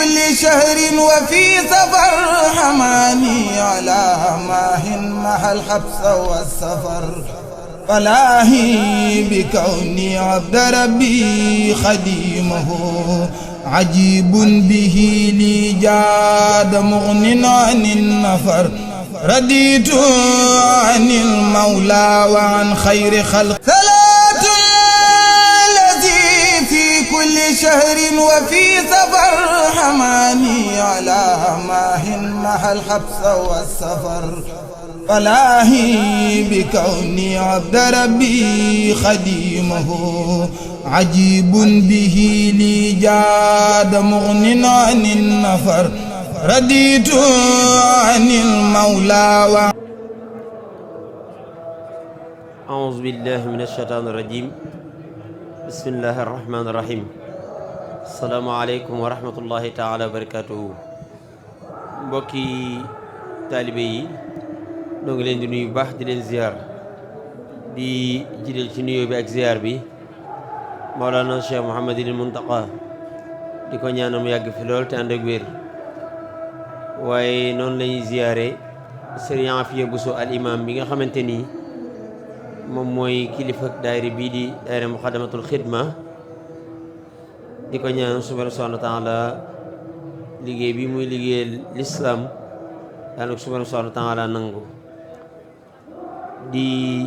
كل شهر وفي سفر حماني على ماه مع الحبس والسفر فلاهي بكوني عبد ربي خديمه عجيب به لي جاد مغن عن النفر رديت عن المولى وعن خير خلق صلاة الذي في كل شهر وفي سفر حماني على ماه مع الحبس والسفر فلاهي بكوني عبد ربي خديمه عجيب به لي جاد مغن عن النفر رديت عن المولى أعوذ بالله من الشيطان الرجيم بسم الله الرحمن الرحيم السلام عليكم ورحمة الله تعالى وبركاته mbokki taalibe yi noo ngi leen di nuyu baax di leen ziar di jideel ci nuyoo bi ak ziar bi Mawlana Cheikh Mouhamadul Muntaqa di ko ñaanal mu yàgg fi lool te ànd ak wér waaye noonu lañuy ziare Serigne Afia Bousso al imam bi nga xamante ni moom mooy kilifa daayira bii di daayira Muxaddamatul Xidma di ko ñaan subhaanahu wa taala liggéey bi muy liggéeyal lislaam daana ko subhaanahu wa taala nangu di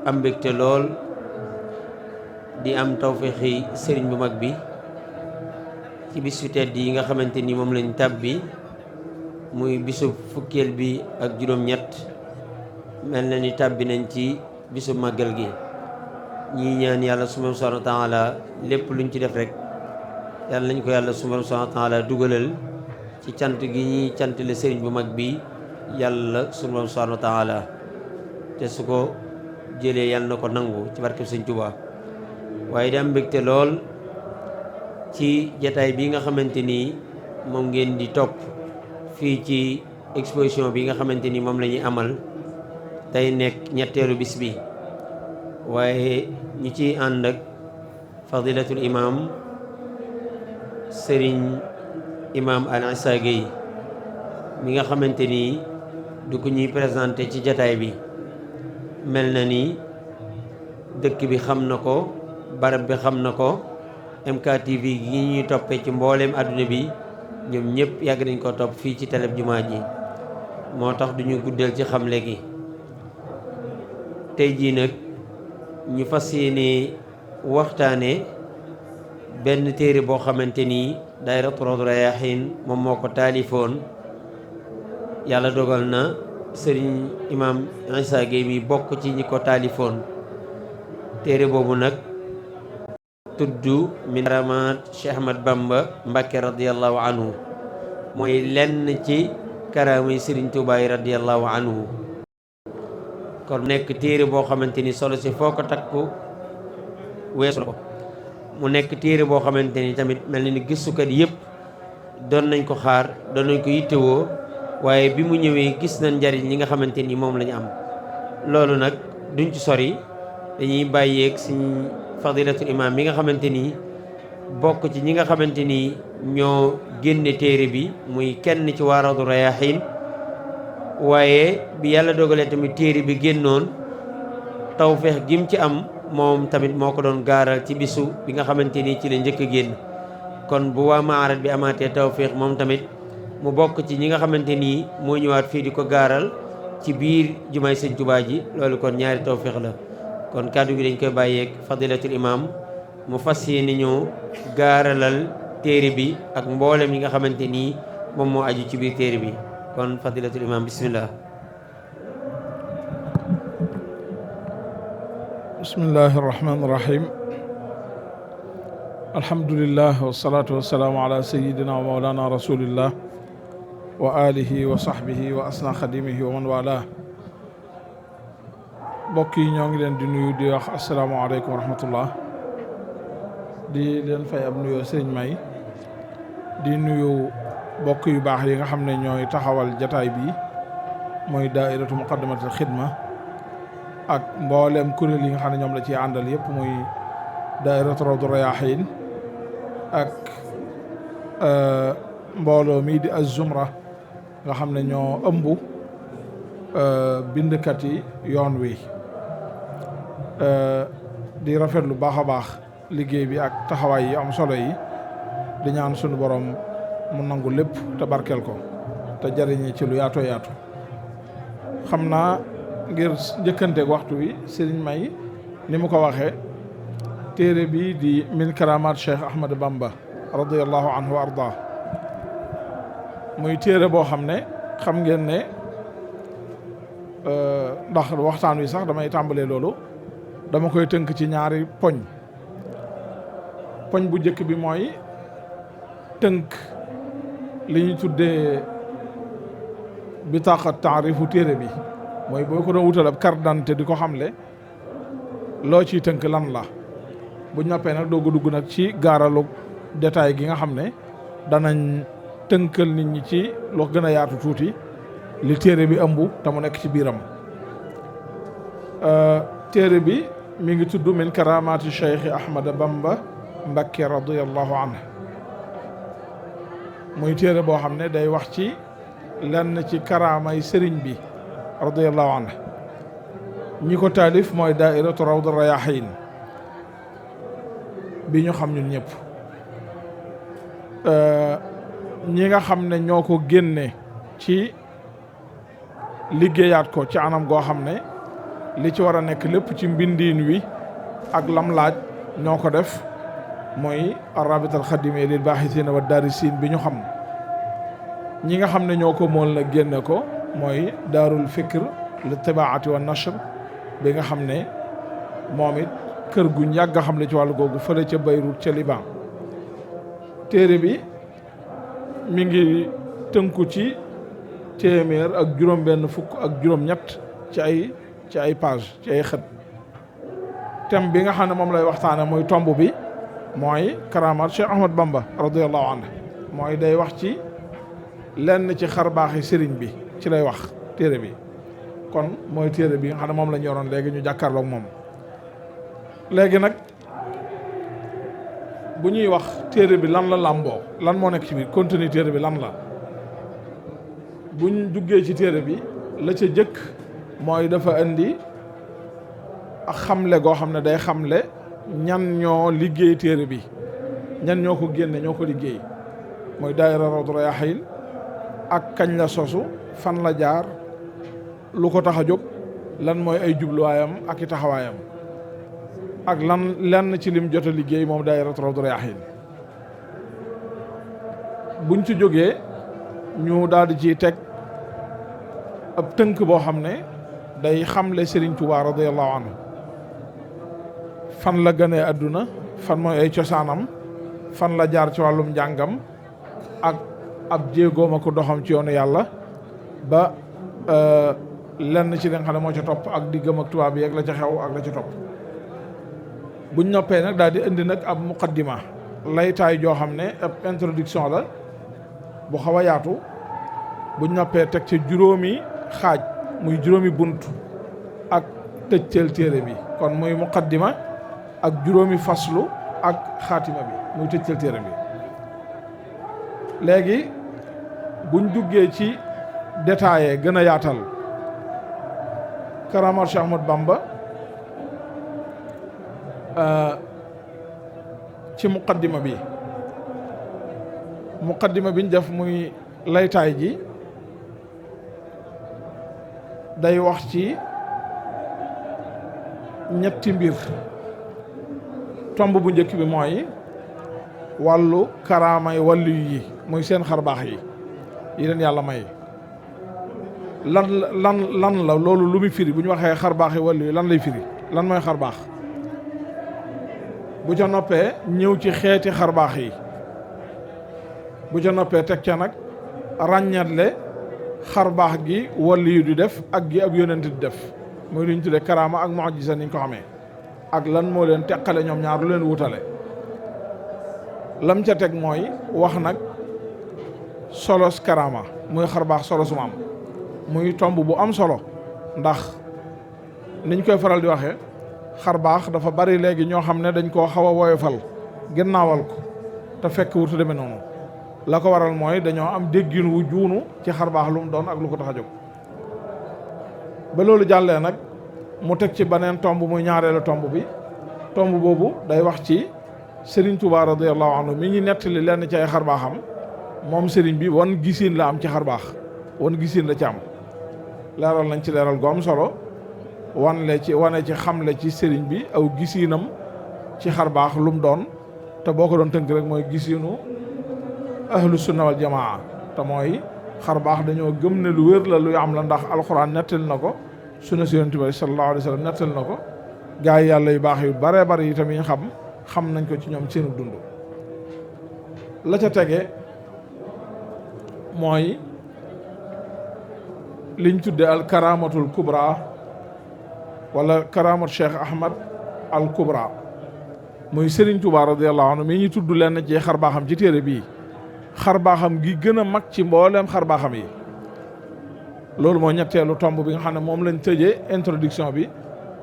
am mbégte lool di am tawféexi sëriñ bu mag bi ci bis yu tedd yi nga xamante ni moom lañ tàbbi muy bisub fukkeel bi ak juróom-ñett mel na ni tàbbi nañ ci bisub màggal gi ñii ñaan yàlla subhaanahu wa taala lépp luñ ci def rek yàlla nañ ko yàlla subhaanahu wa taala dugalal ci cant gi ñuy cant le sëriñ bu mag bi yàlla subhaanahu wa taala te su ko jëlee yàlla na ko nangu ci barkeb sëñ Tuubaa waaye di am mbégte lool ci jataay bi nga xamante ni moom ngeen di topp fii ci exposition bi nga xamante ni moom la ñuy amal tey nekk ñetteelu bis bi waaye ñu ciy ànd ak fadilatul imam sëriñ imam Al Issa Gueye mi nga xamante ni du ko ñuy présenté ci jataay bi mel na ni dëkk bi xam na ko barab bi xam na ko MKTV gi ñuy toppee ci mbooleem àdduna bi ñoom ñëpp yàgg nañ ko topp fii ci télé jumaa ji moo tax duñu guddal ci xamle gi tey jii nag ñu fas yéene waxtaane benn téere boo xamante ni daayiratu Rawdu Rayaahiin moom moo ko taalifoon yàlla dogal na sëriñ imam Issa Gueye mi bokk ci ñi ko taalifoon téere boobu nag tudd min karamaat Cheikh Ahmad Bamba Mbakke radiyallahu anhu mooy lenn ci karaama yi Sëriñ Tuubaa yi radiyallahu anhu kon nekk téere boo xamante ni solo si foo ko takku weesu ko mu nekk téere boo xamante ni tamit mel na ni gëstukat yëpp doon nañ ko xaar doon nañ ko yittewoo waaye bi mu ñëwee gis nañ njariñ li nga xamante ni moom lañu am loolu nag duñ ci sori dañuy bàyyeeg suñ fadilatul imam mi nga xamante ni bokk ci ñi nga xamante ni ñoo génne téere bi muy kenn ci waa Rawdu Rayaahiin waaye bi yàlla dogalee tamit téere bi génnoon tawfeex gim ci am moom tamit moo ko doon gaaral ci bisu bi nga xamante ni ci la njëkk a génn kon bu waa maarat bi amaatee tawfeex moom tamit mu bokk ci ñi nga xamante ni moo ñëwaat fii di ko gaaral ci biir jumaay sëñ Tuubaa ji loolu kon ñaari tawfeex la kon kàddu gi dañ koy bàyyeeg fadilatul imam mu fas yéene ñëw gaaralal téere bi ak mboolem yi nga xamante ni moom moo aju ci biir téere bi kon fadilatul imam bismillah bismillahi irrahmani irrahim alhamdulillah wasalaatu wasalaamu ala sayidina wa mawlana rasulillah wa alihi wa sahbihi wa asna xadimihi wa man wala mbokk yi ñoo ngi leen di nuyu di wax asalaamaaleykum wa rahmatullah di leen fay ab nuyoo sëriñ May di nuyu mbokk yu baax yi nga xam ne ñooy taxawal jataay bi mooy daairatu muqaddamatul xidma ak mboolem kuréel yi nga xam ne ñoom la ci àndal yëpp muy daairatu Rawdu Rayaahiin ak mbooloo mii di az-Zumra nga xam ne ñoo ëmb bindkat yi yoon wi di rafet lu baax a baax liggéey bi ak taxawaay yi am solo yi di ñaan sunu borom mu nangu lépp te barkeel ko te jariñi ci lu yaatoo yaatu. xam naa ngir njëkkanteeg waxtu wi Serigne May ni mu ko waxee téere bi di min karamat Cheikh Ahmad Bamba radiyallahu anhu wa arda muy téere boo xam ne xam ngeen ne ndax waxtaan wi sax damay tàmbalee loolu dama koy tënk ci ñaari poñ bu njëkk bi mooy tënk li ñu tuddee bitaaqa taarifu téere bi mooy boo ko doon wutal ab carte d'identité di ko xamle loo ciy tënk lan la bu ñoppee nag doogu dugg nag ci gaaralu détail gi nga xam ne danañ tënkal nit ñi ci loo gën a yaatu tuuti li téere bi ëmb te mu nekk ci biiram. téere bi mi ngi tudd min karamaati Cheikh Ahmad Bamba Mbakke radiyallahu anhu muy téere boo xam ne day wax ci lenn ci karaamay sëriñ bi radiyallahu anhu. ñi ko taalif mooy daairatu Rawdu Rayaahiin bi ñu xam ñun ñëpp. ñi nga xam ne ñoo ko génne ci liggéeyaat ko ci anam goo xam ne li ci war a nekk lépp ci mbindiin wi ak lam laaj ñoo ko def mooy arabita alxadimiya lil baaxisiina wa daarisiin bi ñu xam. ñi nga xam ne ñoo ko mool na génne ko mooy daarul fikr li tibaati wa nashr bi nga xam ne moom it kër guñ yàgg a xam ne ci wàllu googu fële ca Beyrouth ca Liban. téere bi mi ngi tënku ci téeméer ak juróom-benn fukk ak juróom-ñett ci ay page ci ay xët. thème bi nga xam ne moom lay waxtaane mooy tomb bi mooy karamaat Cheikh Ahmad Bamba radiyallahu anhu mooy day wax ci lenn ci xarbaaxi sëriñ bi ci lay wax téere bi. kon mooy téere bi nga xam ne moom la ñu yoroon léegi ñu jàkkaarloog moom. léegi nag bu ñuy wax téere bi lan la làmboo lan moo nekk ci biir contenu téere bi lan la buñ duggee ci téere bi la ca jëkk mooy dafa indi ak xamle goo xam ne day xamle ñan ñoo liggéey téere bi ñan ñoo ko génne ñoo ko liggéey mooy daayira Rawdu Rayaahiin ak kañ la sosu fan la jaar lu ko tax a jóg lan mooy ay jubluwaayam ak i taxawaayam ak lan lenn ci lim jot a liggéey moom daayira Rawdu Rayaahiin. buñ ci jógee ñu daal di ciy teg ab tënk boo xam ne day xamle Serigne Touba radiyallahu anhu fan la gënee àdduna fan mooy ay cosaanam fan la jaar ci wàllum njàngam ak ab jéegoom ak doxam ci yoonu yàlla ba lenn ci li nga xam ne moo ca topp ak diggam ak tubaab yi ak la ca xew ak la ca topp. buñ noppee nag daal di indi nag ab muqaddima laytaay joo xam ne ab introduction la bu xaw a yaatu. buñ noppee teg ca juróomi xaaj muy juróomi bunt ak tëcceel téere bi kon muy muqaddima ak juróomi faslu ak xaatima bi muy tëcceel téere bi. léegi buñ duggee ci détaillé gën a yaatal karamaat Cheikh Ahmad Bamba ci muqaddima biñ def muy laytaay ji day wax ci ñetti mbir. tomb bu njëkk bi mooy wàllu karaamay wàllu yi muy seen xarbaax yi leen yàlla may lan la loolu lu muy firi bu ñu waxee xarbaax yi wàllu yi lan lay firi lan mooy xarbaax. bu ca noppee ñëw ci xeeti xarbaax yi bu ca noppee teg ca nag ràññatle xarbaax gi wàllu yu di def ak gi ab yonent di def muy lu ñu tuddee karaama ak mu'jiza niñ ko xamee ak lan moo leen teqale ñoom ñaar lu leen wutale. lam ca teg mooy wax nag solos karaama muy xarbaax solo su ma am muy tomb bu am solo ndax niñ koy faral di waxee xarbaax dafa bari léegi ñoo xam ne dañ koo xaw a woyofal ginnaawal ko te fekk wutu demee noonu la ko waral mooy dañoo am déggin wu juunu ci xar baax lu mu doon ak lu ko tax a jóg. ba loolu jàllee nag mu teg ci beneen tomb muy ñaareelu tomb bi, tomb boobu day wax ci Serigne Touba radiyallahu anhu mi ñu nettali lenn ci ay xar baaxam. moom sëriñ bi wan gisiin la am ci xar baax, wan gisiin la ci am, leeral nañ ci leeral gu am solo, wane ci xamle ci sëriñ bi aw gisiinam ci xar baax lu mu doon, te boo ko doon tënk rek mooy gisiinu ahlu sunna wal jamaa, te mooy xar baax dañoo gëm ne lu wér la, luy am la, ndax alxuraan nettali na ko, sunna si yonent bi sallallahu alayhi wa sallam nettali na ko, gaa yi yàlla yu baax yu bare bare yi tamit xam nañ ko ci ñoom seenu dund. la ca tege mooy liñ tudde al karamatul kubra wala karamat Cheikh Ahmad al kubra, muy Serigne Touba radiyallahu anhu mi ñu tudd lenn ci xar baaxam ci téere bii, xar baaxam gi gën a mag ci mbooleem xar baaxam yi. loolu moo ñetteelu tomb bi nga xam ne moom lañ tëjee introduction bi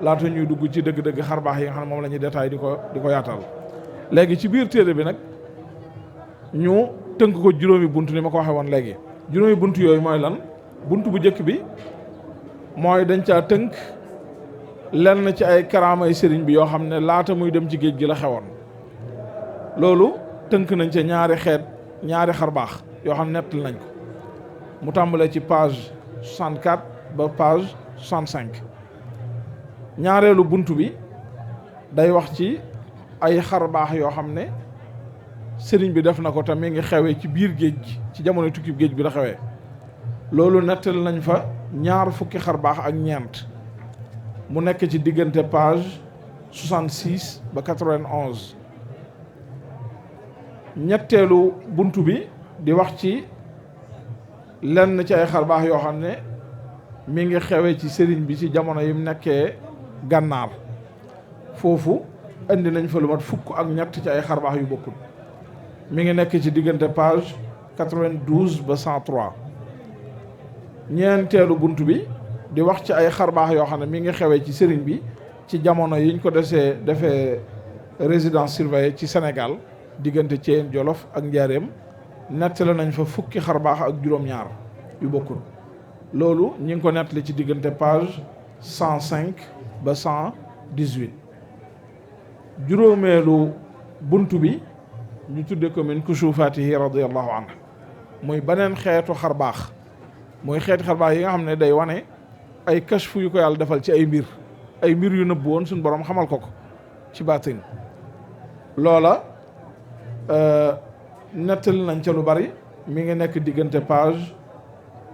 laata ñuy dugg ci dëgg-dëgg xar baax yi nga xam ne moom la ñuy détail di ko yaatal. léegi ci biir téere bi nag ñu tënk ko juróomi bunt ni ma ko waxee woon léegi. juróomi bunt yooyu mooy lan? bunt bu njëkk bi mooy dañ caa tënk lenn ci ay karaamay sëriñ bi yoo xam ne laata muy dem ci géej gi la xewoon. loolu tënk nañ ca ñaari xar baax yoo xam ne nettal nañ ko, mu tàmbalee ci page 64 ba page 65. ñaareelu bunt bi day wax ci ay xar baax yoo xam ne sëriñ bi def na ko te mi ngi xewee ci biir géej gi, ci jamono tukki géej bi la xewee. loolu nettal nañ fa 20 xar baax ak ñeent, mu nekk ci diggante page 66 ba 91. ñetteelu bunt bi di wax ci lenn ci ay xar baax yoo xam ne mi ngi xewee ci sëriñ bi ci jamono yi mu nekkee gànnaar. foofu indi nañ fa lu mat 1 ci ay xar baax yu bokkul, mi ngi nekk ci diggante page 92 ba 103. ñeenteelu bunt bi di wax ci ay xar baax yoo xam ne mi ngi xewee ci sëriñ bi ci jamono yiñ ko defee résidence surveillée ci Sénégal diggante Thièyène Jolof ak Njaaréem. nettali nañ fa 10 xar baax ak juróom-ñaar yu bokkul. loolu ñi ngi ko nettali ci diggante page 105 ba 118. juróomeelu bunt bi ñu tudde ko min kusufaatihi radiyallahu anhu, muy beneen xeetu xar baax, muy xeeti xar baax yi nga xam ne day wane ay kashfu yu ko yàlla defal ci ay mbir yu nëbbu woon suñ borom xamal ko ci baatin. loola nettali nañ ca lu bari, mi ngi nekk diggante page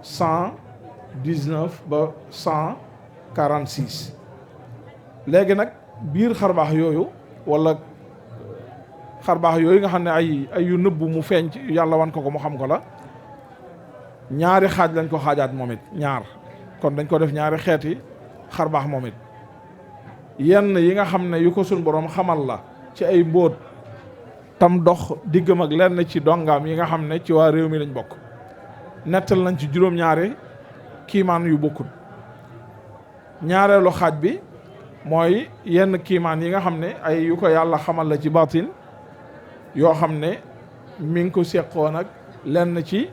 119 ba 146. léegi nag biir xar baax yooyu wala xar baax yooyu nga xam ne ay yu nëbbu mu feeñ ci yàlla wan ko mu xam ko la, ñaari xaaj lañ ko xaajaat moom it ñaar. kon dañ ko def ñaari xeeti xar baax moom it. yenn yi nga xam ne yu ko suñ borom xamal la ci ay mbóot tam dox diggam ak lenn ci dongaam yi nga xam ne ci waa réew mi lañ bokk, nettal nañ ci juróom-ñaari kiimaan yu bokkul. ñaareelu xaaj bi mooy yenn kiimaan yi nga xam ne ay yu ko yàlla xamal la ci baatin yoo xam ne mi ngi ko seqoon ak lenn ci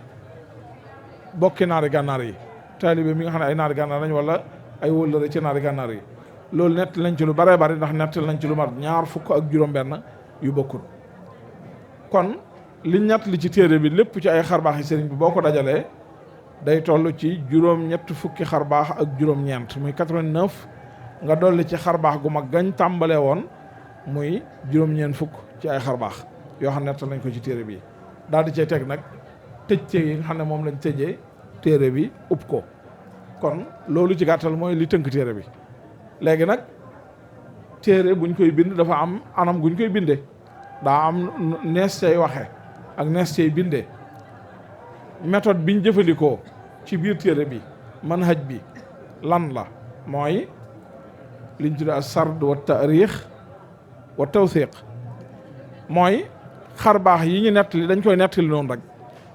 bokki naari gànnaar yi, taalibe mi nga xam ne ay naari gànnaar lañ wala ay wëllëre ci naari gànnaar yi. loolu nettal nañ ci lu bare bari, ndax nettal nañ ci lu mat 20 ak juróom-benn yu bokkul. kon liñ ñett li ci téere bi lépp ci ay xarbaax yi sëriñ bi boo ko dajalee day toll ci juróom-ñett fukki xarbaax ak juróom-ñeent muy 89, nga dolli ci xarbaax gu mag gañ tàmbalee woon muy juróom-ñeent fukk ci ay xarbaax yoo xam ne nettal nañ ko ci téere bi. daal di cay teg nag tëj yi nga xam ne moom lañ tëjee téere bi upp ko. kon loolu ci gàttal mooy li tënk téere bi. léegi nag téere buñ koy bind dafa am anam guñ koy bindee, daa am nees cay waxe ak nees cay bindee. méthode biñ jëfandikoo ci biir téere bi manhaj bi lan la mooy liñ tuddee as-sard wa taarix wa tawthiq. mooy xarbaax yi ñu nettali dañ koy nettali noonu rek,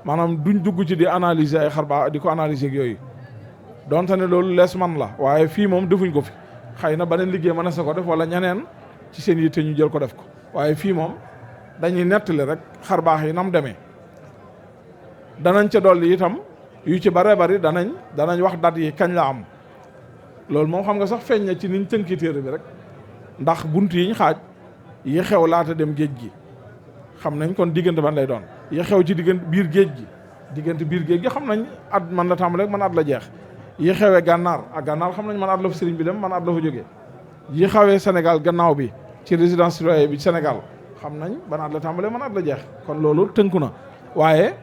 maanaam duñ dugg ci di analyser ay xarbaax di ko analyser ak yooyu, donte ne loolu lees man la, waaye fii moom defuñ ko fi. xëy na beneen liggéey mën na sa ko def wala ñeneen ci seen yitte ñu jël ko def ko, waaye fii moom dañuy nettali rek xarbaax yi nam demee. danañ ca dolli itam yu ci bare bari danañ wax dat yi kañ la am loolu moom xam nga sax feeñ na ci niñ tënki téere bi rek ndax bunt yiñ xaaj yi xew laata dem géej gi xam nañ kon diggante ban lay doon yi xew ci biir géej gi xam nañ at man la tàmbale man at la jeex yi xewee gànnaar ak gànnaar xam nañ man at la fa sëriñ bi dem man at la fa jógee yi xewee Sénégal gannaaw bi ci résidence surveillée bi Sénégal xam nañ ban at la tàmbale man at la jeex kon loolu tënku na waaye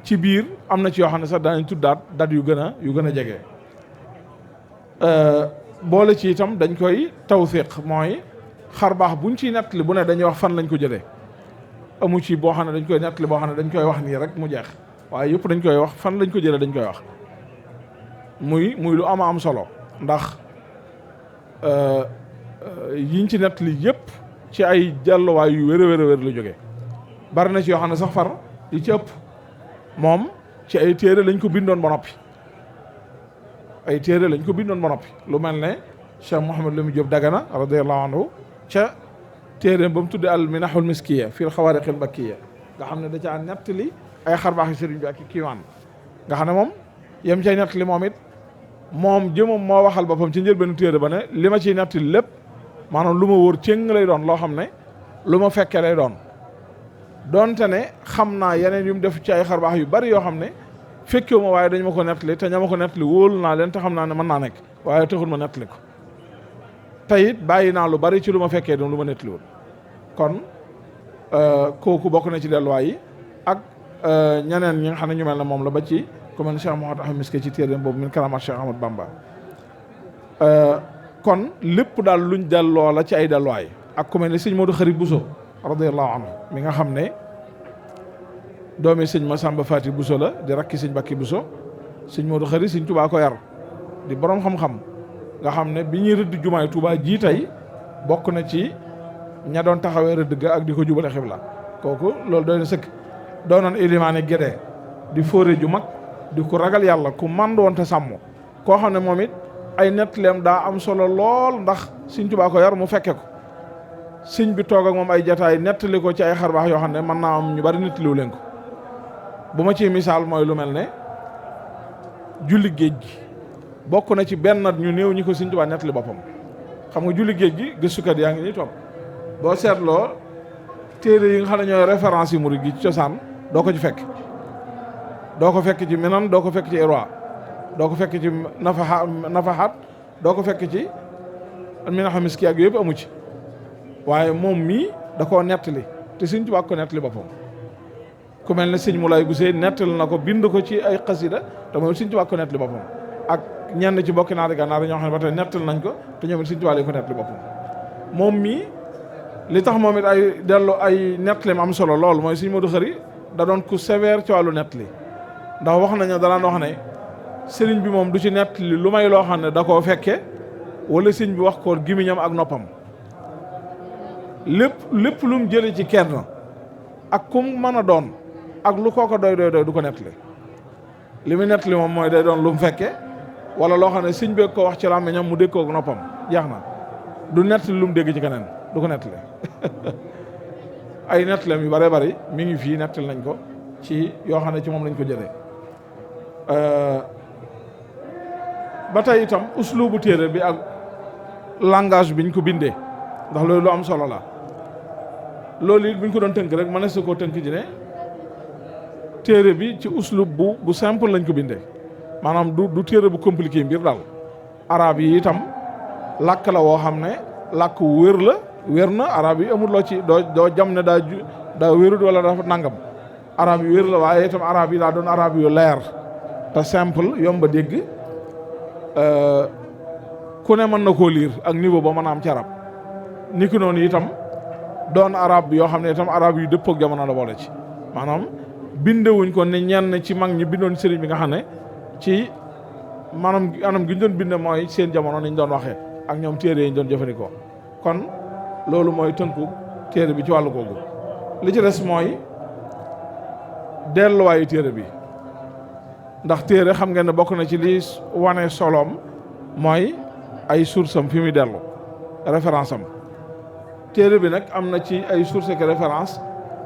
ci biir am na ci yoo xam ne sax danañ tuddaat dat yu gën a jege boole ci itam dañ koy tawfiq mooy xar baax buñ ciy nettali bu ne dañuy wax fan lañ ko jëlee amu ci boo xam ne dañ koy nettali boo xam ne dañ koy wax nii rek mu jeex waaye yëpp dañ koy wax fan lañ ko jëlee dañ koy wax muy lu am solo ndax yiñ ci nettali yëpp ci ay jàlluwaay yu wér a wér la jógee bari na ci yoo xam ne sax far yi ci ëpp moom ci ay téere lañ ko bindoon ba noppi lu mel ne Cheikh Mouhamed Lamine Diop Dagana radiyallahu anhu ca téere ba mu tudde al minahul miskiya fil xawaariqil makkiya nga xam ne da caa nettali ay xarbaaxi sëriñ bi ak kiiwaan nga xam ne moom yem cay nettali moom it moom jëmam moo waxal boppam ci njëlbeenu téere ba ne li ma ciy nettali lépp maanaam lu ma wóor cëng lay doon loo xam ne lu ma fekkee lay doon doonte ne xam naa yeneen yu mu def ci ay xarbaax yu bari yoo xam ne fekkewu ma waaye dañ ma ko nettali te ña ma ko nettali wóolu naa leen te xam naa ne mën naa nekk waaye taxul ma nettali ko te it bàyyi naa lu bari ci lu ma fekkee doon lu ma nettaliwul kon kooku bokk na ci delluwaay yi ak ñeneen ñi nga xam ne ñu mel ne moom la ba ci ku mel ne Cheikh Mouhamed Ahmed Miski ci téere boobu min karamat Cheikh Ahmad Bamba kon lépp daal luñ delloo la ci ay delluwaay ak ku mel ne sëñ Modou Xarit Bousso radiyallahu anhu mi nga xam ne doomi sëñ Masamba Fati Bousso la di rakki sëñ Bakki Bousso sëñ Modou Xarit sëñ Touba ko yar di borom xam-xam nga xam ne bi ñuy rëdd jumaay Touba jii tey bokk na ci ña doon taxawee rëdd ga ak di ko jubale xibla kooku loolu doy na sëkk doonoon ilimaane Gédé di fóore ju mag di ko ragal yàlla ku mànd woon te sàmm koo xam ne moom it ay nettaleem daa am solo lool ndax sëñ Touba ko yar mu fekke ko sëñ bi toog ak moom ay jataay nettali ko ci ay xarbaax yoo xam ne mën naa am ñu bari nettaliwu leen ko bu ma ci misaal mooy lu mel ne julli géej gi bokk na ci benn nat ñu néew ñi ko sëñ Touba nettali boppam xam nga julli géej gi gëstukat yaa ngi nii toog boo seetloo téere yi nga xam ne ñooy référence yi murid gi ci cosaan doo ko ci fekk doo ko fekk ci Minan doo ko fekk ci Irwa doo ko fekk ci Nafahat doo ko fekk ci Minahul Miski ak yëpp amu ci waaye moom mii da koo nettali te sëñ Touba ko nettali boppam ku mel ne sëñ Moulay Goussé nettali na ko bind ko ci ay xasida te moom sëñ Touba ko nettali boppam ak ñenn ci bokki naari gànnaar ñoo xam ne ba tey nettali nañ ko te ñoom it sëñ Touba lañ ko nettali boppam moom mii li tax moom it ay dellu ay nettali am solo lool mooy sëñ Modou Khari da doon ku sévère ci wàllu nettali ndax wax nañu danaan wax ne sëriñ bi moom du ci nettali lu may loo xam ne da koo fekke wala sëñ bi wax ko gimiñam ak noppam lépp lu mu jële ci kenn ak kum mën a doon ak lu kooko doy du ko nettali li mu nettali moom mooy day doon lu mu fekke wala loo xam ne sëñ bi ko wax ci làmmiñam mu dégg ko ak noppam jeex na du nettali lu mu dégg ci keneen du ko nettali ay nettaleem yu bare bari mi ngi fii nettali nañ ko ci yoo xam ne ci moom lañ ko jëlee ba tey itam uslubu téere bi ak langage biñ ko bindee ndax loolu lu am solo la loolu it buñ ko doon tënk rek mën na su koo tënk ji ne téere bi ci uslub bu simple lañ ko bindee maanaam du téere bu compliqué mbir daal arab yi itam làkk la woo xam ne làkk wér la wér na arab yi amul loo ci doo jam ne daa wérut wala dafa nangam arab yi wér la waaye itam arab yi daa doon arab yu leer te simple yomb a dégg ku ne mën na koo liir ak niveau ba mën a am ci arab ni ki noonu itam doon arab yoo xam ne itam arab yu dëppoo ak jamono la boole ci maanaam bindewuñ ko ne ñenn ci mag ñi bindoon sëriñ bi nga xam ne ci maanaam anam gi ñu doon binde mooy seen jamono niñ doon waxee ak ñoom téere yi ñu doon jëfandikoo kon loolu mooy tënku téere bi ci wàllu googu li ci des mooy delluwaayu téere bi ndax téere xam ngeen ne bokk na ci li wane soloom mooy ay source am fi muy dellu référence am téere bi nag am na ci ay source ak référence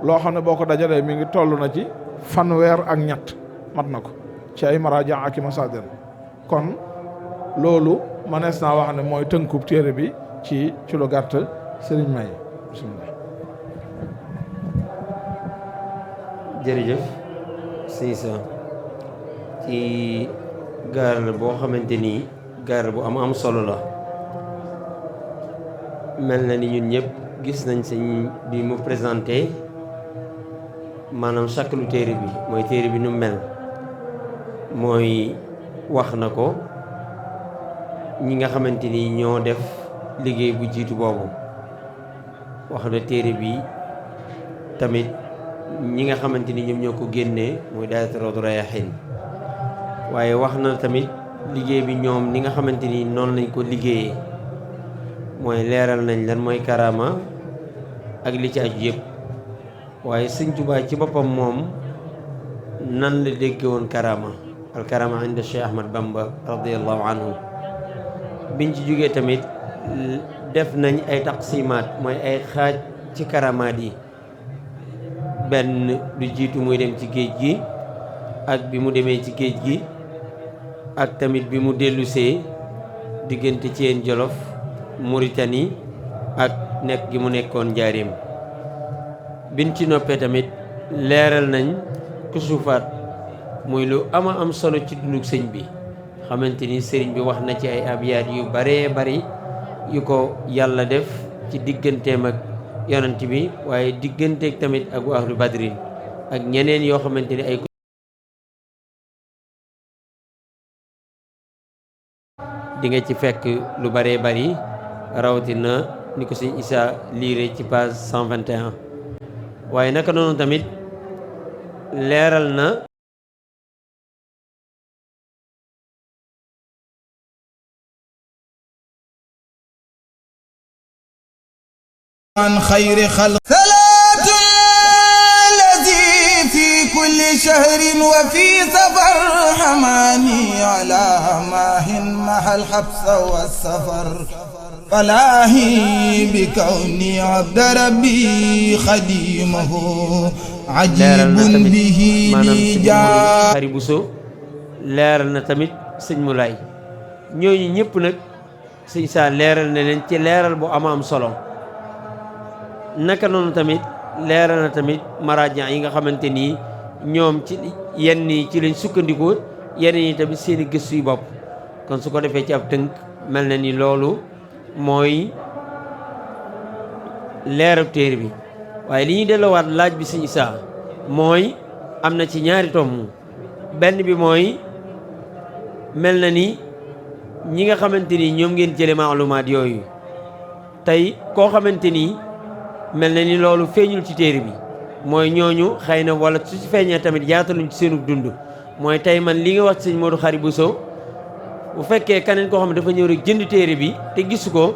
loo xam ne boo ko dajalee mi ngi toll na ci fanweer ak ñett mat na ko ci ay maraaja ak i masaadir. kon loolu mënees naa wax ne mooy tënkub téere bi ci lu gàtt. sëriñ May bismillah. jërëjëf sëñ Sa ci gaar boo xamante ni gaar bu am solo la. mel na ni ñun ñëpp gis nañ sëñ bi mu présenté maanaam sakkalu téere bi mooy téere bi nu mel mooy wax na ko ñi nga xamante ni ñoo def liggéey bu jiitu boobu. wax na téere bi tamit ñi nga xamante ni ñoom ñoo ko génnee muy daayira Rawdu Rayaahiin waaye wax na tamit liggéey bi ñoom ni nga xamante ni noonu lañ ko liggéeyee mooy leeral nañ lan mooy karaama ak li ci aju yëpp. waaye Sëñ Tuubaa ci boppam moom nan la dégge woon karaama al karaama inda Cheikh Ahmad Bamba radiyallahu anhu. biñ ci jógee tamit def nañ ay taqsimaat mooy ay xaaj ci karamaat yi. benn du jiitu muy dem ci géej gi ak bi mu demee ci géej gi ak tamit bi mu dellusee diggante Thiène Jolof Mauritanie ak nekk gi mu nekkoon Njaaréem. biñ ci noppee tamit leeral nañ kusufaat muy lu am solo ci dunduk sëñ bi xamante ni sëriñ bi wax na ci ay abyaat yu baree bari yu ko yàlla def ci digganteem ak yonent bi waaye digganteeg tamit ak ahlu badrin ak ñeneen yoo xamante ni ay di nga ci fekk lu baree bari rawatina ni ko sëñ Issa liire ci page 121. waaye naka noonu tamit leeral na an xayri xalq salaatu allazi fi kulli shahrin wa fi safar hamani ala maahin mahal habsa wa safar falaahi bi kawni abda rabbi xadimahu ajibun bihi li jaa Xari Buso leeral na tamit sëñ Mulaay ñooñu ñëpp nag sëñ Saa leeral na leen ci leeral bu am solo. naka noonu tamit leeral na tamit maraaja yi nga xamante nii ñoom ci yenn yi ci lañ sukkandikoo yenn yi tamit seeni gëstu yu bopp. kon su ko defee ci ab tënk mel na ni loolu mooy leerab téere bi. waaye li ñuy delloowaat laaj bi sëñ Isaa mooy am na ci ñaari tomb. benn bi mooy mel na ni ñi nga xamante ni ñoom ngeen jële maalumaat yooyu tey koo xamante ni mel na ni loolu feeñul ci téere bi mooy ñooñu xëy na wala su ci feeñee tamit yaataluñ ci seenu dund. mooy tey man li nga wax ci sëñ Modou Khary Bousso bu fekkee keneen koo xam ne dafa ñëw rek jënd téere bi te gisu ko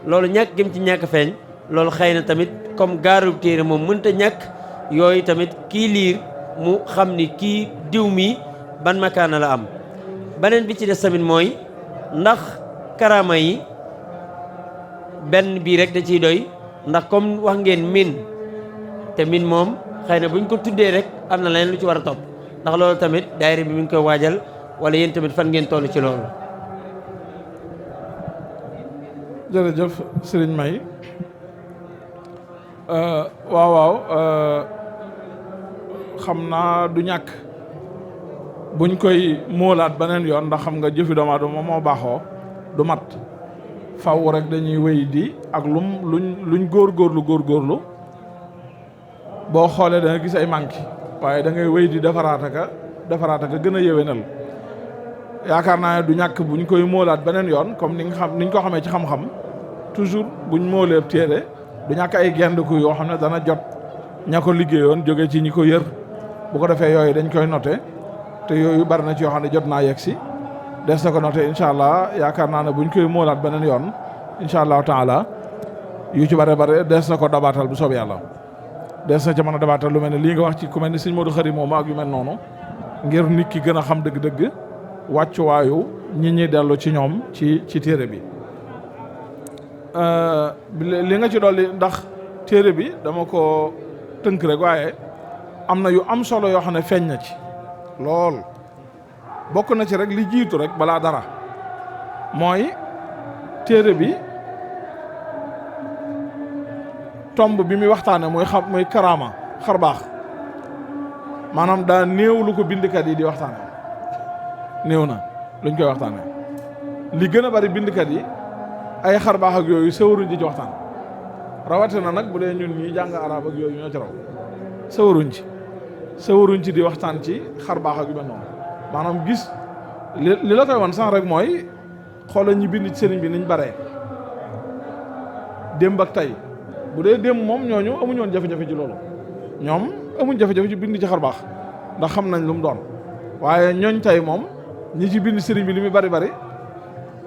loolu ñàkk gëm ci ñàkk feeñ loolu xëy na tamit comme gaarub téere moom mënta ñàkk yooyu tamit kii liir mu xam ni kii diw mi ban makaana la am. beneen bi ci des tamit mooy ndax karaama yi benn bii rek da ciy doy ndax comme wax ngeen min te min moom xëy na buñ ko tuddee rek am na leneen lu ci war a topp ndax loolu tamit daayira bi mi ngi koy waajal wala yéen tamit fan ngeen toll ci loolu. jërëjëf Serigne May waaw xam naa du ñàkk buñ koy móolaat beneen yoon ndax xam nga jëfi doomu aadama moo baaxoo du mat faw rek dañuy wéy di ak luñ góorgóorlu boo xoolee da nga gis ay manqué waaye da ngay wéy di defaraat aka gën a yéwénal. yaakaar naa ne du ñàkk buñ koy móolaat beneen yoon comme niñ ko xamee ci xam-xam toujours buñ móolee téere du ñàkk ay gendiku yoo xam ne dana jot ña ko liggéeyoon jóge ci ñi ko yër bu ko defee yooyu dañ koy noté te yooyu bari na ci yoo xam ne jot naa yegg si des na ko noté incha allah yaakaar naa ne buñ koy móolaat beneen yoon incha allahu taala yu ci bare des na ko dabaatal bu soob yàlla des na ca mën a dabaatal lu mel ne lii nga wax ci ku mel ni sëñ Modou Khary moomu ak yu mel noonu ngir nit ki gën a xam dëgg-dëgg wàccuwaayu ñi dellu ci ñoom ci téere bi. li nga ci dolli ndax téere bi dama ko tënk rek waaye am na yu am solo yoo xam ne feeñ na ci lool. bokk na ci rek li jiitu rek balaa dara mooy téere bi tomb bi muy waxtaane muy karaama xar baax maanaam daa néew lu ko bindkat yi di waxtaane néew na luñ koy waxtaane li gën a bari bindkat yi ay xar baax ak yooyu sawaruñ ci waxtaan rawatina nag bu dee ñun ñi jàng arab ak yooyu ñoo ci raw sawaruñ ci di waxtaan ci xar baax ak yu mel noonu maanaam gis li la koy wan sax rek mooy xoolal ñi bind ci sëriñ bi niñ baree démb ak tey bu dee démb moom ñooñu amuñu woon jafe-jafe ci loolu ñoom amuñ jafe-jafe ci bind ci xar baax ndax xam nañ lu mu doon waaye ñooñ tey moom ñi ci bind sëriñ bi li muy bari bari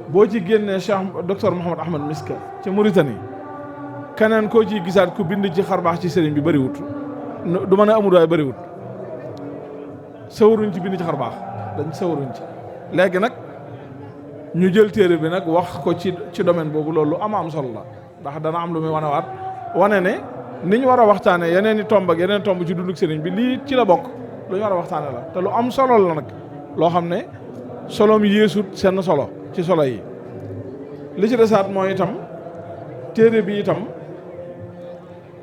boo ci génnee Cheikh docteur Mouhamed Ahmed Miska ci Mauritanie keneen koo ciy gisaat ku bind ci xar baax ci sëriñ bi bariwut du mën a amul waaye bariwut sawaruñ ci bind ci xar baax dañ sawaruñ ci léegi nag ñu jël téere bi nag wax ko ci domaine boobu loolu am solo la ndax dana am lu muy wanewaat wane ne ni ñu war a waxtaane yeneen i tomb ak yeneen tomb ci dunduk sëriñ bi lii ci la bokk lu ñu war a waxtaane la te lu am solo la nag loo xam ne soloom yéesut seen solo ci solo yi li ci desaat mooy itam téere bi itam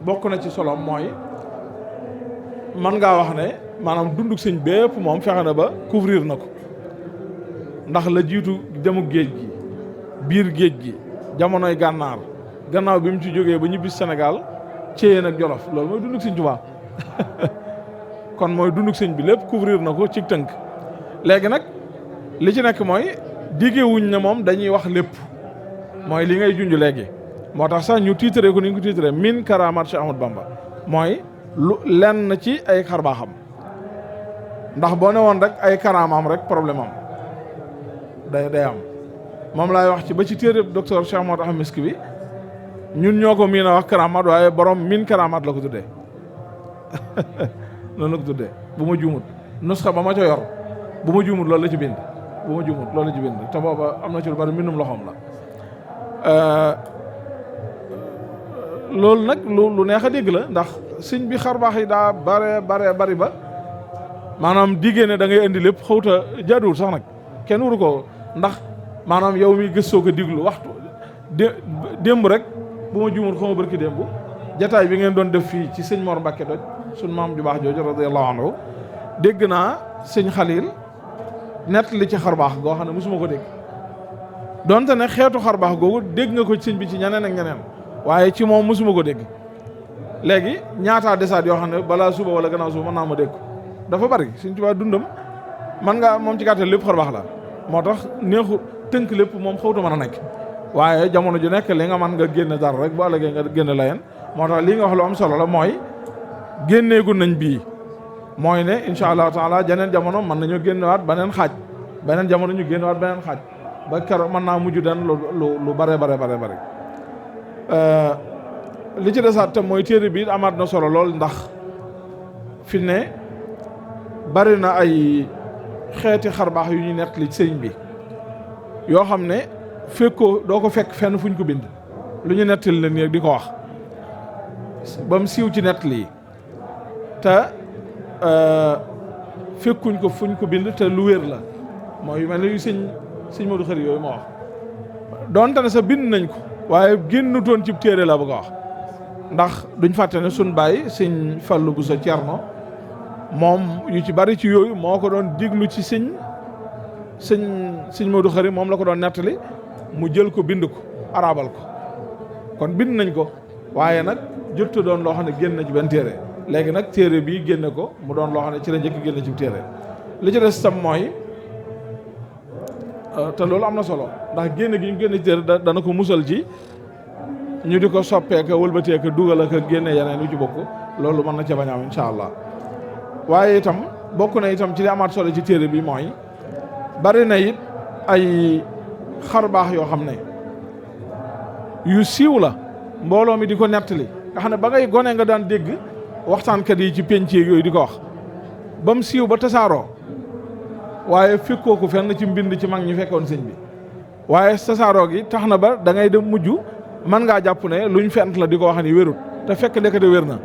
bokk na ci soloom mooy man ngaa wax ne maanaam dunduk sëñ bépp moom fexe na ba couvrir na ko ndax la jiitu demuk géej gi biir géej gi jamonoy gànnaar gannaaw bi mu ci jógee ba ñibbi Sénégal Ceyeen ak Jolof loolu mooy dunduk sëñ Tuubaa kon mooy dunduk sëñ bi lépp couvrir na ko ci tënk léegi nag li ci nekk mooy diggewuñ ne moom dañuy wax lépp mooy li ngay junj léegi moo tax sax ñu tiitaree ko ni ñu ko tiitaree min karamaat Cheikh Ahmadou Bamba mooy lu lenn ci ay xarbaaxam ndax boo ne woon rek ay karaamaam rek problème am day am moom laay wax ci ba ci téere docteur Cheikh Ahmadou Ahmed Miski bi ñun ñoo ko miin a wax karamaat waaye borom min karamaat la ko tuddee noonu la ko tuddee bu ma juumut nusxa ba ma ca yor bu ma juumut loolu la ci bind te booba am na ci lu bari mbindum loxoom la loolu nag lu neex a dégg la ndax sëñ bi xar baax yi daa bari ba maanaam diggée ne da ngay indi lépp xawta jaaduwul sax nag kenn waru ko ndax maanaam yow mi gëstoo ko diglu waxtu démb rek bu ma juumul xama barki démb jataay bi ngeen doon def fii ci sëñ Mor Mbàkke doj suñ maam ju baax jooju radiyallahu anhu dégg naa sëñ Xalil nett li ci xar baax goo xam ne mosuma ko dégg donte ne xeetu xar baax googu dégg nga ko sëñ bi ci ñeneen ak ñeneen waaye ci moom mosuma ko dégg léegi ñaataa desaat yoo xam ne balaa suba wala gannaaw suba mën naa ma dégg dafa bari Sëñ Tuubaa dundam man nga moom ci gàttal lépp xar baax la moo tax neexu tënk lépp moom xawtu mën a nekk waaye jamono ju nekk li nga mën nga génne dara rek bu ëllëgee nga génne layeen moo tax lii nga wax lu am solo la mooy génneegu nañ bii mooy ne incha allahu taala jeneen jamono mën nañoo génnewaat beneen xaaj beneen jamono ñu génnewaat beneen xaaj ba keroog mën naa mujj den lu bare li ci desaat tam mooy téere bi amaat na solo lool ndax fi ne bari na ay xeeti xarbaax yu ñuy nettali sëriñ bi yoo xam ne doo ko fekk fenn fuñ ko bind lu ñu nettali la nii di ko wax ba mu siiw ci nettali yi te fekkuñ ko fuñ ko bind te lu wér la mooy yu mel ne yu sëñ Modou Khari yooyu ma wax donte ne sa bind nañ ko waaye génnutoon ci téere la bëgg a wax ndax duñ fàtte ne suñ bàyyi sëñ Fallou Bousso Thierno moom yu ci bari ci yooyu moo ko doon diglu ci sëñ Modou Khari moom la ko doon nettali mu jël ko bind ko arabal ko kon bind nañ ko waaye nag jottu doon loo xam ne génn na ci benn téere léegi nag téere bii génne ko mu doon loo xam ne ci la njëkk génn ci téere li ci des tam mooy te loolu am na solo ndax génne gi ñu génne ci téere dana ko musal ci ñu di ko soppeeka wëlbateeka dugal ak génne yeneen yu ci bokk loolu mën na ca bañ a am insha allah waaye itam bokk na itam ci li amaat solo ci téere bi mooy bari na it ay xar baax yoo xam ne yu siiw la mbooloo mi di ko nettali nga xam ne ba ngay gone nga daan dégg waxtaankat yi ci penc yooyu di ko wax ba mu siiw ba tasaaroo waaye fekkoo ko fenn ci mbind ci mag ñi fekkoon sëñ bi waaye tasaaroo gi tax na ba da ngay dem mujj mën ngaa jàpp ne luñ fent la di ko wax ni wérut te fekk ndekete wér na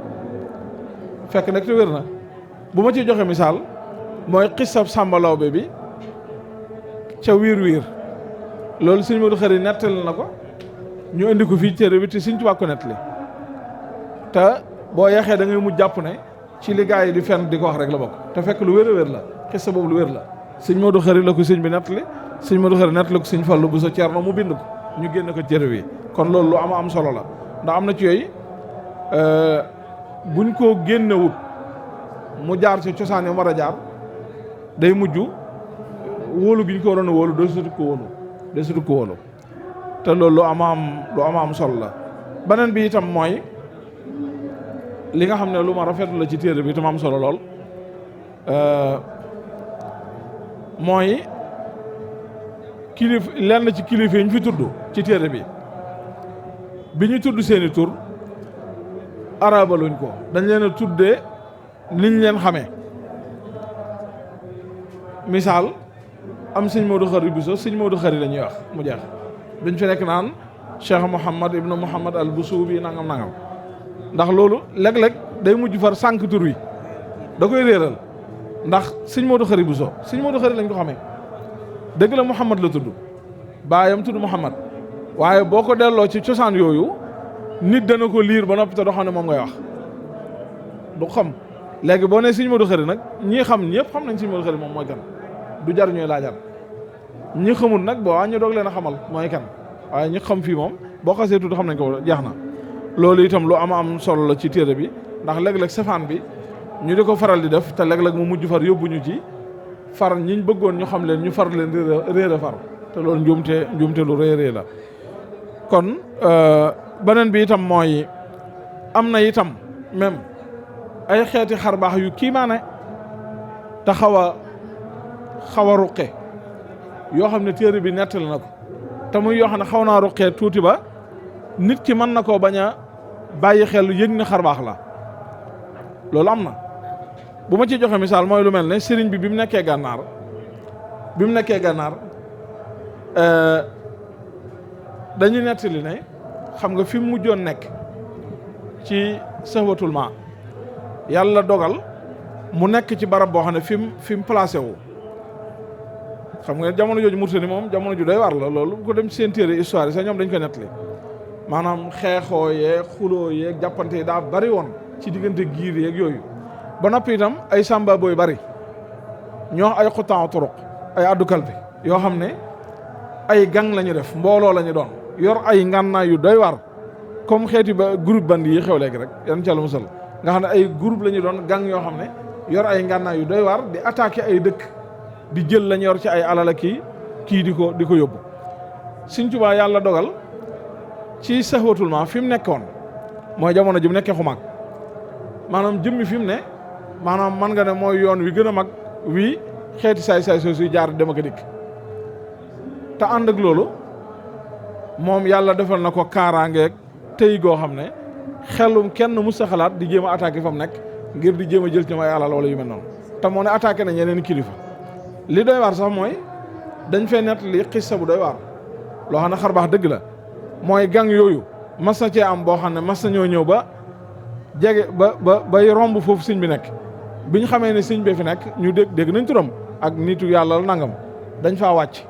bu ma ci joxe misaal mooy xissab Sàmba Lawbe bi ca wiir loolu sëñ Modou Khari nettali na ko ñu indi ko fii téere bi te sëñ Tuubaa ko nettali te boo yeexee da ngay mujj jàpp ne ci li gaa yi di fenn di ko wax rek la bokk te fekk lu wér a wér la xissa boobu lu wér la sëñ Modou Khari la ko sëñ bi nettali sëñ Modou Khari nettali ko sëñ Fallu bu sa Ceerno mu bind ko ñu génn ko téere bi kon loolu lu am solo la ndax am na ci yooyu buñ ko génnewut mu jaar ci cosaan yi war a jaar day mujj wóolu gi ñu ko waroon a wóolu doo sutu ko wóolu te loolu lu am solo la beneen bi itam mooy li nga xam ne lu ma rafetlu la ci téere bi itam am solo lool mooy lenn ci kilifa yi ñu fi tudd ci téere bi ñu tudd seeni tur arabaluñ ko dañ leen a tuddee niñ leen xamee misaal am sëñ Modou Khari Bousso sëñ Modou Khari la ñuy wax mu jeex duñ fi nekk naan Cheikh Mouhamad ibnu Mouhamad al Boussoubi nangam ndax loolu léeg-léeg day mujj far sànq tur wi da koy réeral ndax sëñ Modou Khari Bousso sëñ Modou Khari lañ ko xamee dëgg la Mouhamad la tudd baayam tudd Mouhamad waaye boo ko delloo ci cosaan yooyu nit dana ko liir ba noppi te doo xam ne moom ngay wax du xam léegi boo nee sëñ Modou Khari nag ñii xam ñëpp xam nañ sëñ Modou Khari moom mooy kan du jar ñooy laajar ñi xamul nag boo ñu doog leen a xamal mooy kan waaye ñi xam fii moom boo xasee tudd xam nañ ko jeex na loolu itam lu am solo la ci téere bi ndax léeg-léeg safaan bi ñu di ko faral di def te léeg-léeg mu mujj far yóbbuñu ci far ñiñ bëggoon ñu xam leen ñu far leen réer a far te loolu njuumte lu réerée la kon beneen bi itam mooy am na itam même ay xeeti xarbaax yu kiimaane te xaw a ruqe yoo xam ne téere bi nettali na ko te muy yoo xam ne xaw naa ruqee tuuti ba nit ki mën na koo bañ a bàyyi xel yëg ne xarbaax la loolu am na bu ma ci joxe misaal mooy lu mel ne sëriñ bi mu nekkee gànnaar dañu nettali ne xam nga fi mu mujjoon nekk ci sahwatul ma yàlla dogal mu nekk ci barab boo xam ne fi mu placé wu xam nga jamono jooju Mauritanie moom jamono ju doy war la loolu bu ko dem ci seen téere histoire yi sax ñoom dañ ko nettali maanaam xeexoo yeeg xuloo yeeg jàppante yi daa bari woon ci diggante giir yeeg yooyu ba noppi itam ay samba booy bari ñoo ay xutaan turuq ay addukal bi yoo xam ne ay gang la ñu def mbooloo la ñu doon yor ay ngànnaay yu doy war comme xeeti ba groupe bandi yi xew léegi rek yan ca la musal nga xam ne ay groupe la ñu doon gang yoo xam ne yor ay ngànnaay yu doy war di attaquer ay dëkk di jël lañ yor ci ay alala kii di ko yóbbu Sëñ Tuubaa yàlla dogal ci sahwatul ma fi mu nekkoon mooy jamono ji mu nekkee xumaag maanaam jëmmi fi mu ne maanaam man nga ne mooy yoon wi gën a mag wii xeeti saay suy jaar dem ak dikk te ànd ak loolu moom yàlla defal na ko kaaraangeeg tey goo xam ne xelum kenn mus a xalaat di jéem a attaqué fa mu nekk ngir di jéem a jël ci may alal wala yu mel noonu te moo ne attaqué na ñeneen kilifa li doy waar sax mooy dañ fay nett li xissa bu doy waar loo xam ne xar baax dëgg la mooy gang yooyu mas na cee am boo xam ne mas na ñëw ba jege bay romb foofu sëñ bi nekk bi ñu xamee ne sëñ bi fi nekk ñu dégg nañ turam ak nitu yàlla la nangam dañ faa wàcc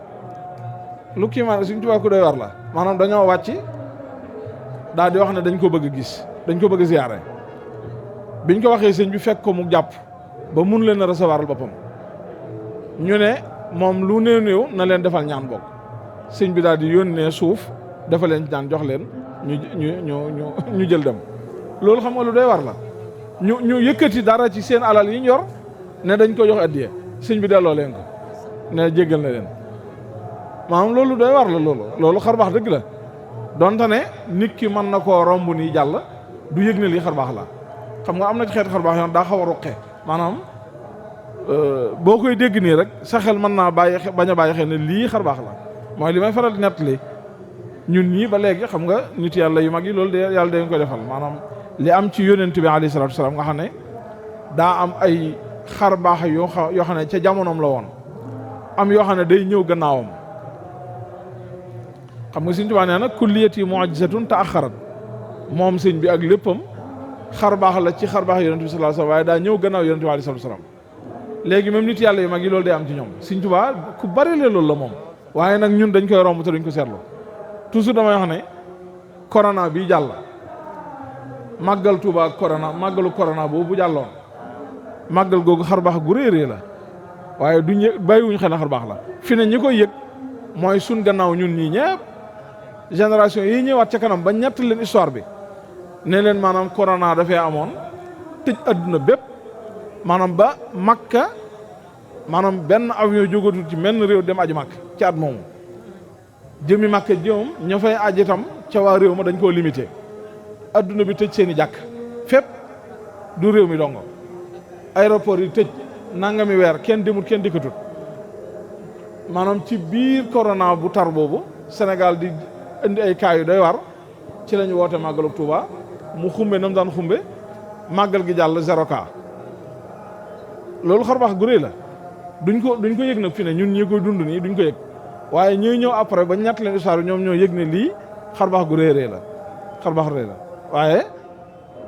lu kii maanaam Sëñ Tuubaa ku doy war la maanaam dañoo wàcc daal di wax ne dañ ko bëgg a gis dañ ko bëgg a ziyaare biñ ko waxee sëñ bi fekk ko mu jàpp ba mun leen a recevoir boppam ñu ne moom lu néew na leen defal ñaan bokk sëñ bi daal di yónnee suuf dafa leen ñaan jox leen ñu jël dem loolu xam nga lu doy war la ñu yëkkati dara ci seen alal yi ñu yor ne dañ ko jox addiye sëñ bi delloo leen ko ne jéggal na leen maanaam loolu doy war la loolu xarbaax dëgg la donte ne nit ki mën na koo romb nii jàll du yëg ne lii xarbaax la xam nga am na ci xeet xarbaax yoon daa xaw a ruqee maanaam boo koy dégg nii rek sa xel mën naa bañ a bàyyi xel ne lii xarbaax la mooy li may faral di nettali ñun ñii ba léegi xam nga nit yàlla yu mag yi loolu de yàlla dañ ko defal maanaam li am ci yonent bi alayhi salaatu wasalaam nga xam ne daa am ay xarbaax yoo xam ne ca jamonoom la woon am yoo xam ne day ñëw gannaawam xam nga Sëñ Tuubaa nee na kulliyati mu'jizatun ta'axxarat moom sëñ bi ak léppam xar baax la ci xar baax yonent bi sallallahu alayhi wasallam waaye daa ñëw gannaaw yonent bi alayhi salaam léegi même nit yàlla yu mag yi loolu day am ci ñoom Sëñ Tuubaa ku bari la loolu la moom waaye nag ñun dañ koy romb te duñ ko seetlu toujours damay wax ne corona bi jàll màggal Tuubaa màggalu corona boobu bu jàlloon màggal googu xar baax gu réerée la waaye duñ yëg bàyyiwuñ xel na xar baax la fi ne ñi koy yëg mooy suñ gannaaw ñun ñii ñëpp génération yi ñëwaat ca kanam ba ñett leen histoire bi ne leen maanaam corona dafee amoon tëj adduna bépp maanaam ba Makka maanaam benn avion jógatul ci menn réew dem aji Makka ci at moomu jëmi Makka jëmam ña fay aji itam ca waa réew ma dañ koo limité adduna bi tëj seen i jàkk fépp du réew mi dongo aéroport yi tëj nangami weer kenn demut kenn dikkatut maanaam ci biir corona bu tar boobu Sénégal di indi ay cas yu doy war ci lañu woote màggalu Touba mu xumbe nam daan xumbe màggal gi jàll 0 cas loolu xar baax gu rëy la duñ ko yëg nag fi ne ñun ñi koy dund nii duñ ko yëg waaye ñuy ñëw après ba ñett leen histoire ñoom ñoo yëg ne lii xar baax gu rëy la xar baax rëy la waaye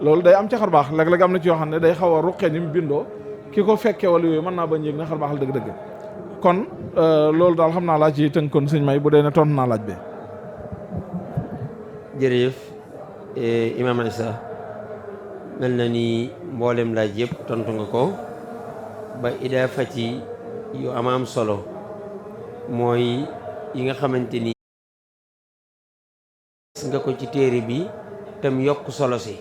loolu day am ca xar baax léeg-léeg am na ci yoo xam ne day xaw a ruqee ni mu bindoo ki ko fekkee wala yooyu mën naa bañ yëg ne xar baax la dëgg-dëgg kon loolu daal xam naa laa ci tënkoon sëñ May bu dee ne tontu naa laaj bi. jërëjëf Imam Issa mel na ni mboolem laaj yëpp tontu nga ko ba idaafa ci yu am solo mooy yi nga xamante ni nga ko ci téere bi tam yokk solo si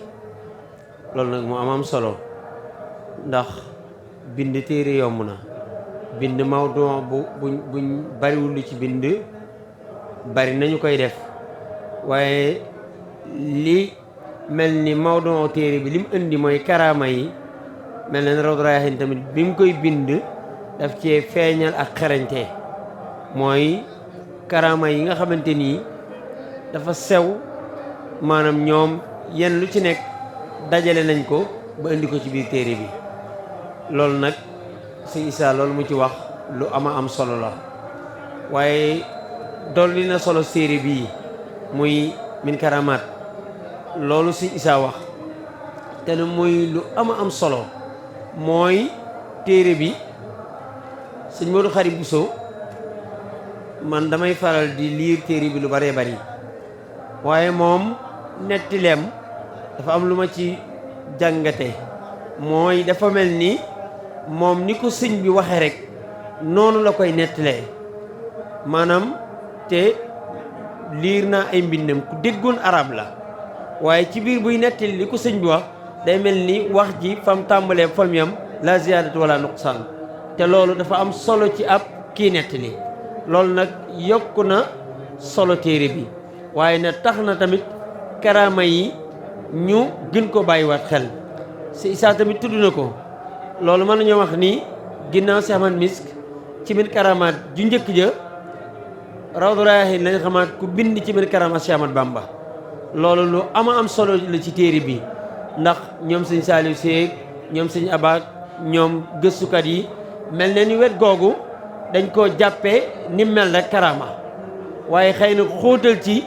loolu nag mu am solo ndax bind téere yomb na bind mawdu buñ bariwul lu ci bind bari nañu koy def waaye li mel ni mawdu téere bi li mu indi mooy karaama yi mel na Rawdu Rayaahiin tamit bi mu koy bind daf cee feeñal ak xarañte mooy karaama yi nga xamante nii dafa sew maanaam ñoom yenn lu ci nekk dajale nañ ko ba indi ko ci biir téere bi loolu nag Sëñ Issa loolu mu ci wax lu am solo la waaye dolli na solo téere bii muy min karamaat loolu Sëñ Issa wax te ne muy lu am solo mooy téere bi sëñ Modou Khary Bousso man damay faral di liir téere bi lu baree bari waaye moom nettileem dafa am lu ma ci jàngate mooy dafa mel ni moom ni ko sëñ bi waxe rek noonu la koy nettilee maanaam te liir naa ay mbindam ku déggoon arab la waaye ci biir buy nettali li ko sëñ bi wax day mel ni wax ji fam tàmbalee fam yam la ziyaadatu wala nuqsaan te loolu dafa am solo ci ab kii nettali loolu nag yokku na solo téere bi waaye na tax na tamit karaama yi ñu gën ko bàyyiwaat xel si Issa tamit tudd na ko loolu mën nañoo wax ni ginnaaw si Ahmad Misk ci biir karamaat ju njëkk ja Rawdu Rayaahiin lañ xamaat ku bind ci biir karamaat si Ahmad Bamba loolu lu am solo la ci téere bi ndax ñoom sëñ Saliou Seeg ñoom sëñ Abaak ñoom gëstukat yi mel na ni wet googu dañ koo jàppee ni mel rek karaama waaye xëy na xóotal ci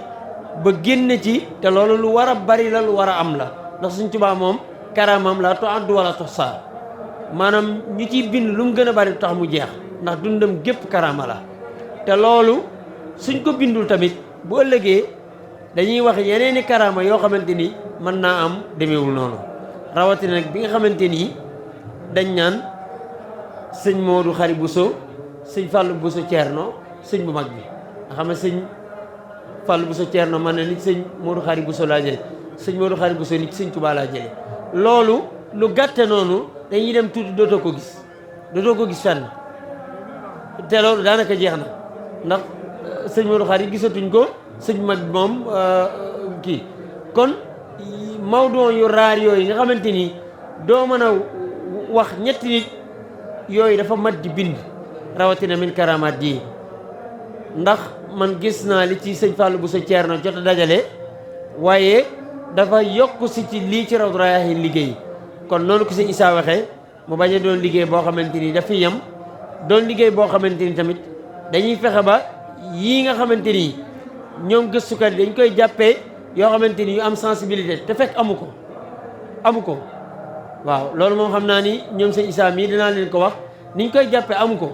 ba génn ci te loolu lu war a bari la lu war a am la ndax Sëñ Tuubaa moom karaamam la tu'addu wala tuhsaa maanaam ñu ciy bind lu mu gën a bari tax mu jeex ndax dundam gépp karaama la te loolu suñ ko bindul tamit bu ëllëgee dañuy wax yeneeni karaama yoo xamante ni mën naa am demeewul noonu rawatina nag bi nga xamante ni dañ naan sëñ Modou Khary Bousso sëñ Fallou Bousso Thierno sëñ bu mag bi nga xam ne sëñ Fallou Bousso Thierno man na nit sëñ Modou Khary Bousso laa jële sëñ Modou Khary Bousso nit sëñ Touba laa jële loolu lu gàtte noonu dañuy dem tuuti dootoo ko gis fenn te loolu daanaka jeex na ndax sëñ Modou Khary gisatuñ ko sëñ bu mag bi moom kii kon mawduu yu raar yooyu nga xamante ni doo mën a wax ñetti nit yooyu dafa mat di bind rawatina min karamaat ji ndax man gis naa li ci sëñ Fallou Bousso Thierno jot a dajale waaye dafa yokk si ci lii ci Rawdu Rayaahiin liggéey kon noonu ko sëñ Issa waxee mu bañ a doon liggéey boo xamante ni dafa yem doon liggéey boo xamante ni tamit dañuy fexe ba yii nga xamante ni ñoom gëstukat yi dañ koy jàppee yoo xamante ni yu am sensibilité te fekk amu ko amu ko waaw loolu moom xam naa ni ñoom sëñ Issa mii dinaa leen ko wax niñ koy jàppee amu ko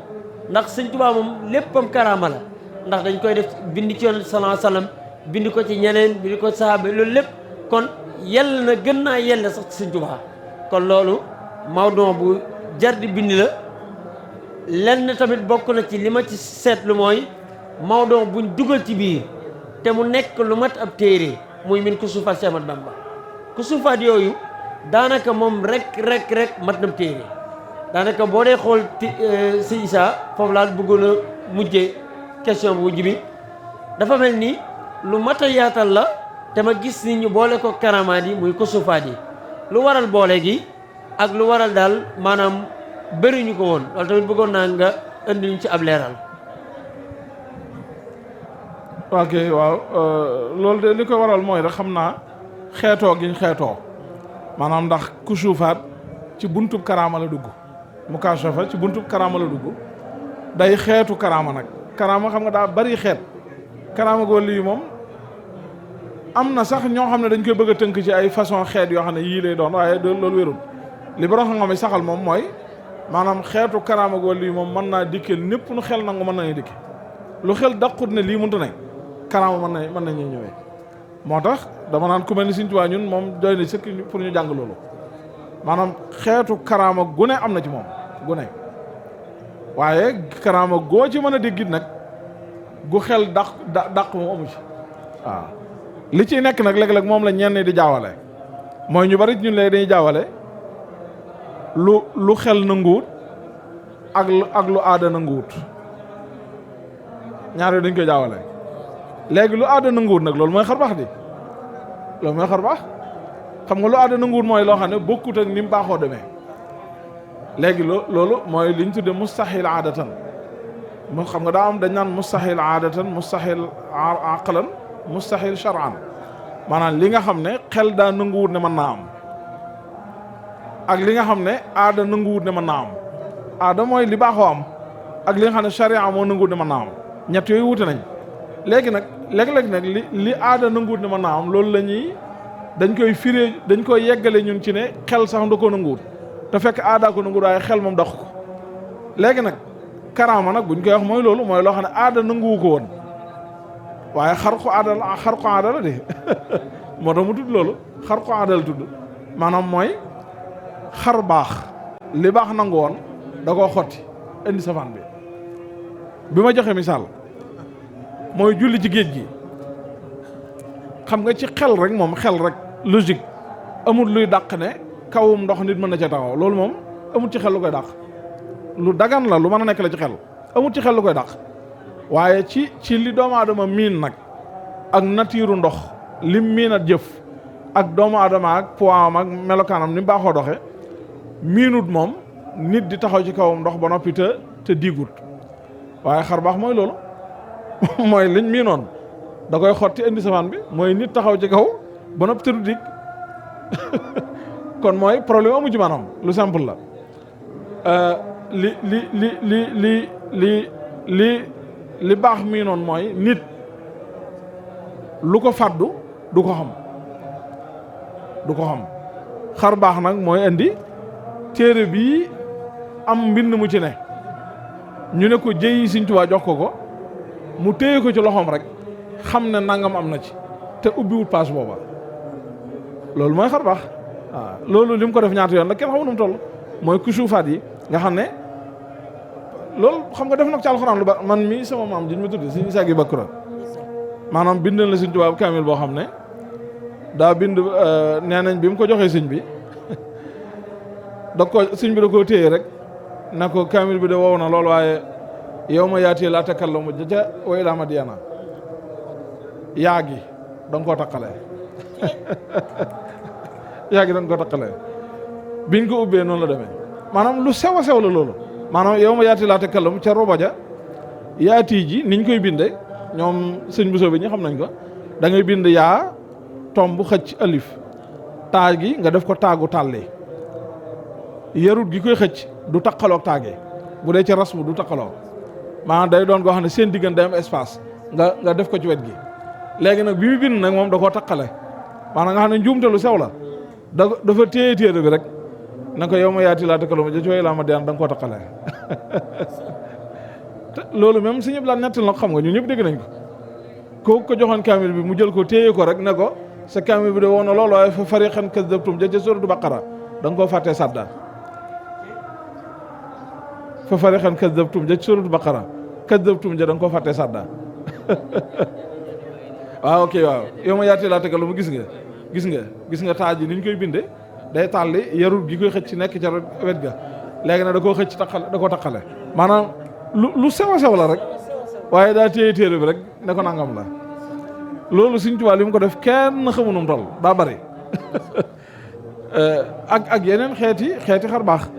ndax sëñ Tuubaa moom léppam karaama la ndax dañ koy def bind ci Yonent sallallahu alayhi wasallam bind ko ci ñeneen bind ko ci sahaaba loolu lépp kon yell na gën naa yell sax ci sëñ Tuubaa kon loolu mawduu bu jar di bind la lenn tamit bokk na ci li ma ci seetlu mooy mawduu buñ dugal ci biir te mu nekk lu mat ab téere muy min kusuufaat Seex Ahmadu Bamba kusuufaat yooyu daanaka moom rek mat na téere daanaka boo dee xool si Issa foofu laa bëggoon a mujjee question bu mujj bi dafa mel ni lu mat a yaatal la te ma gis ni ñu boole ko karamaat yi muy kusuufaat yi lu waral boole gi ak lu waral daal maanaam bëriñu ko woon loolu tamit bëggoon naa nga indi ñu ci ab leeral. ok waaw loolu de li ko waral mooy rek xam naa xeetoo giñ xeetoo maanaam ndax kusuufaat ci buntub karaama la dugg mukaashafa ci buntub karaama la dugg day xeetu karaama nag karaama xam nga daa bari xeet karaama goo lii moom am na sax ñoo xam ne dañ koy bëgg a tënk ci ay façon xeet yoo xam ne yii lay doon waaye loolu wérul li borom xam-xam yi saxal moom mooy maanaam xeetu karaama goo lii moom mën naa dikkee népp nu xel nangu mën nañu dikke lu xel daqut ne lii mënta ne karaama mën nañu ñëwee moo tax dama naan ku mel ni Sëñ Tuubaa ñun moom doy na sëkk pour ñu jàng loolu maanaam xeetu karaama gu ne am na ci moom gu ne waaye karaama goo ci mën a déggit nag gu xel daq moom amu ci waaw li ciy nekk nag léeg-léeg moom la ñenn di jaawale mooy ñu bari ñun léegi dañuy jaawale lu xel nanguwut ak lu aada nanguwut ñaar yooyu dañ koy jaawale léegi lu aada nanguwut nag loolu mooy xar baax di loolu mooy xar baax xam nga lu aada nanguwut mooy loo xam ne bokkut ak ni mu baaxoo demee léegi loolu mooy li ñu tudde mustahil aadatan mu xam nga daa am dañ naan mustahil aadatan mustahil aqlan mustahil shar'an maanaam li nga xam ne xel daa nanguwut ne mën naa am ak li nga xam ne aada nanguwut ne mën naa am aada mooy li baaxoo am ak li nga xam ne sharia moo nanguwut ne mën naa am ñett yooyu wute nañ léegi nag léeg-léeg nag li aada nanguwut ne mën naa am loolu la ñuy dañ koy firee dañ koy yeggale ñun ci ne xel sax da koo nanguwut te fekk aada ko nanguwut waaye xel moom daq ko léegi nag karaama nag buñ koy wax mooy loolu mooy loo xam ne aada nanguwu ko woon waaye xarqu aada la de moo tax mu tudd loolu xarqu aada la tudd maanaam mooy xar baax li baax nangu woon da koo xotti indi safaan bi ma joxe misaal mooy julli ci géej gi xam nga ci xel rek moom xel rek logique amul luy dàq ne kawum ndox nit mën na ca taxaw loolu moom amul ci xel lu koy dàq lu dagan la lu mën a nekk la ci xel amul ci xel lu koy dàq waaye ci li doomu aadama miin nag ak natiiru ndox lim miin a jëf ak doomu aadama ak poids ak melokaanam ni mu baaxoo doxe miinut moom nit di taxaw ci kawam ndox ba noppi te diigut waaye xar baax mooy loolu mooy liñ miinoon da koy xotti indi safaan bi mooy nit taxaw ci kaw ba noppi te du dig kon mooy problème amu ci maanaam lu simple la li baax miinoon mooy nit lu ko fàddu du ko xam xar baax nag mooy indi téere bii am mbind mu ci ne ñu ne ko jëyi Sëñ Tuubaa jox ko mu téye ko ci loxoom rek xam ne nangam am na ci te ubbiwut paas booba loolu mooy xar baax waaw loolu li mu ko def ñaata yoon nag kenn xamu nu mu toll mooy kusuufaat yi nga xam ne loolu xam nga def na ko ci alxuraan lu ba man mii sama maam jiñ ma tudd Sëñ Isaa gi Bakura maanaam bindal na Sëñ Tuubaa kaamil boo xam ne daa bind nee nañ bi mu ko joxee sëñ bi sëñ bi da koo téye rek na ko kaamil bi de wow na lool waaye yow ma yaatee laa takallamu ja wa ilaa Madyana yaa gi da nga koo taqale yaa gi da nga koo taqale biñ ko ubbee noonu la demee maanaam lu sew a sew la loolu maanaam yow ma yaatee laa takallamu ca roba ja yaati ji niñ koy binde ñoom sëñ Bousso bi ñi xam nañ ko da ngay bind yaa tomb xëcc alif taag gi nga def ko taagu tàlli yarut gi koy xëcc du taqaloog taagee bu dee ci rasmu du taqaloog maanaam day doon goo xam ne seen diggante day am espace nga def ko ci wet gi léegi nag bi mu bind nag moom da koo taqale maanaam nga xam ne njuumte lu sew la dafa téye téere bi rek na ko yow ma yaati laa takkaloo ma ja cooy laa ma diyaan da nga koo taqale te loolu même si ñëpp laa nettal nag xam nga ñun ñëpp dégg nañ ko ko joxoon kaamil bi mu jël ko téye ko rek ne ko sa kaamil bi de woon na loolu waaye fa fariqan kazzabtum ja ca suuratu Baqara da nga koo fàttee sadda fa fariqan kazzabtum ja ca suuratu Baqara kazzabtum ja da nga koo fàttee sadda waaw ok waaw yow ma yaati laa takkaloo ma gis nga taaj yi ni ñu koy binde day tàlli yarul gi koy xëcc nekk ca wet ga léegi nag da koo xëcc taqale da koo taqale maanaam lu sew a sew la rek waaye daa téye téere bi rek ne ko nangam la loolu Sëñ Tuubaa li mu ko def kenn xamu nu mu toll daa bari ak yeneen xeeti xar baax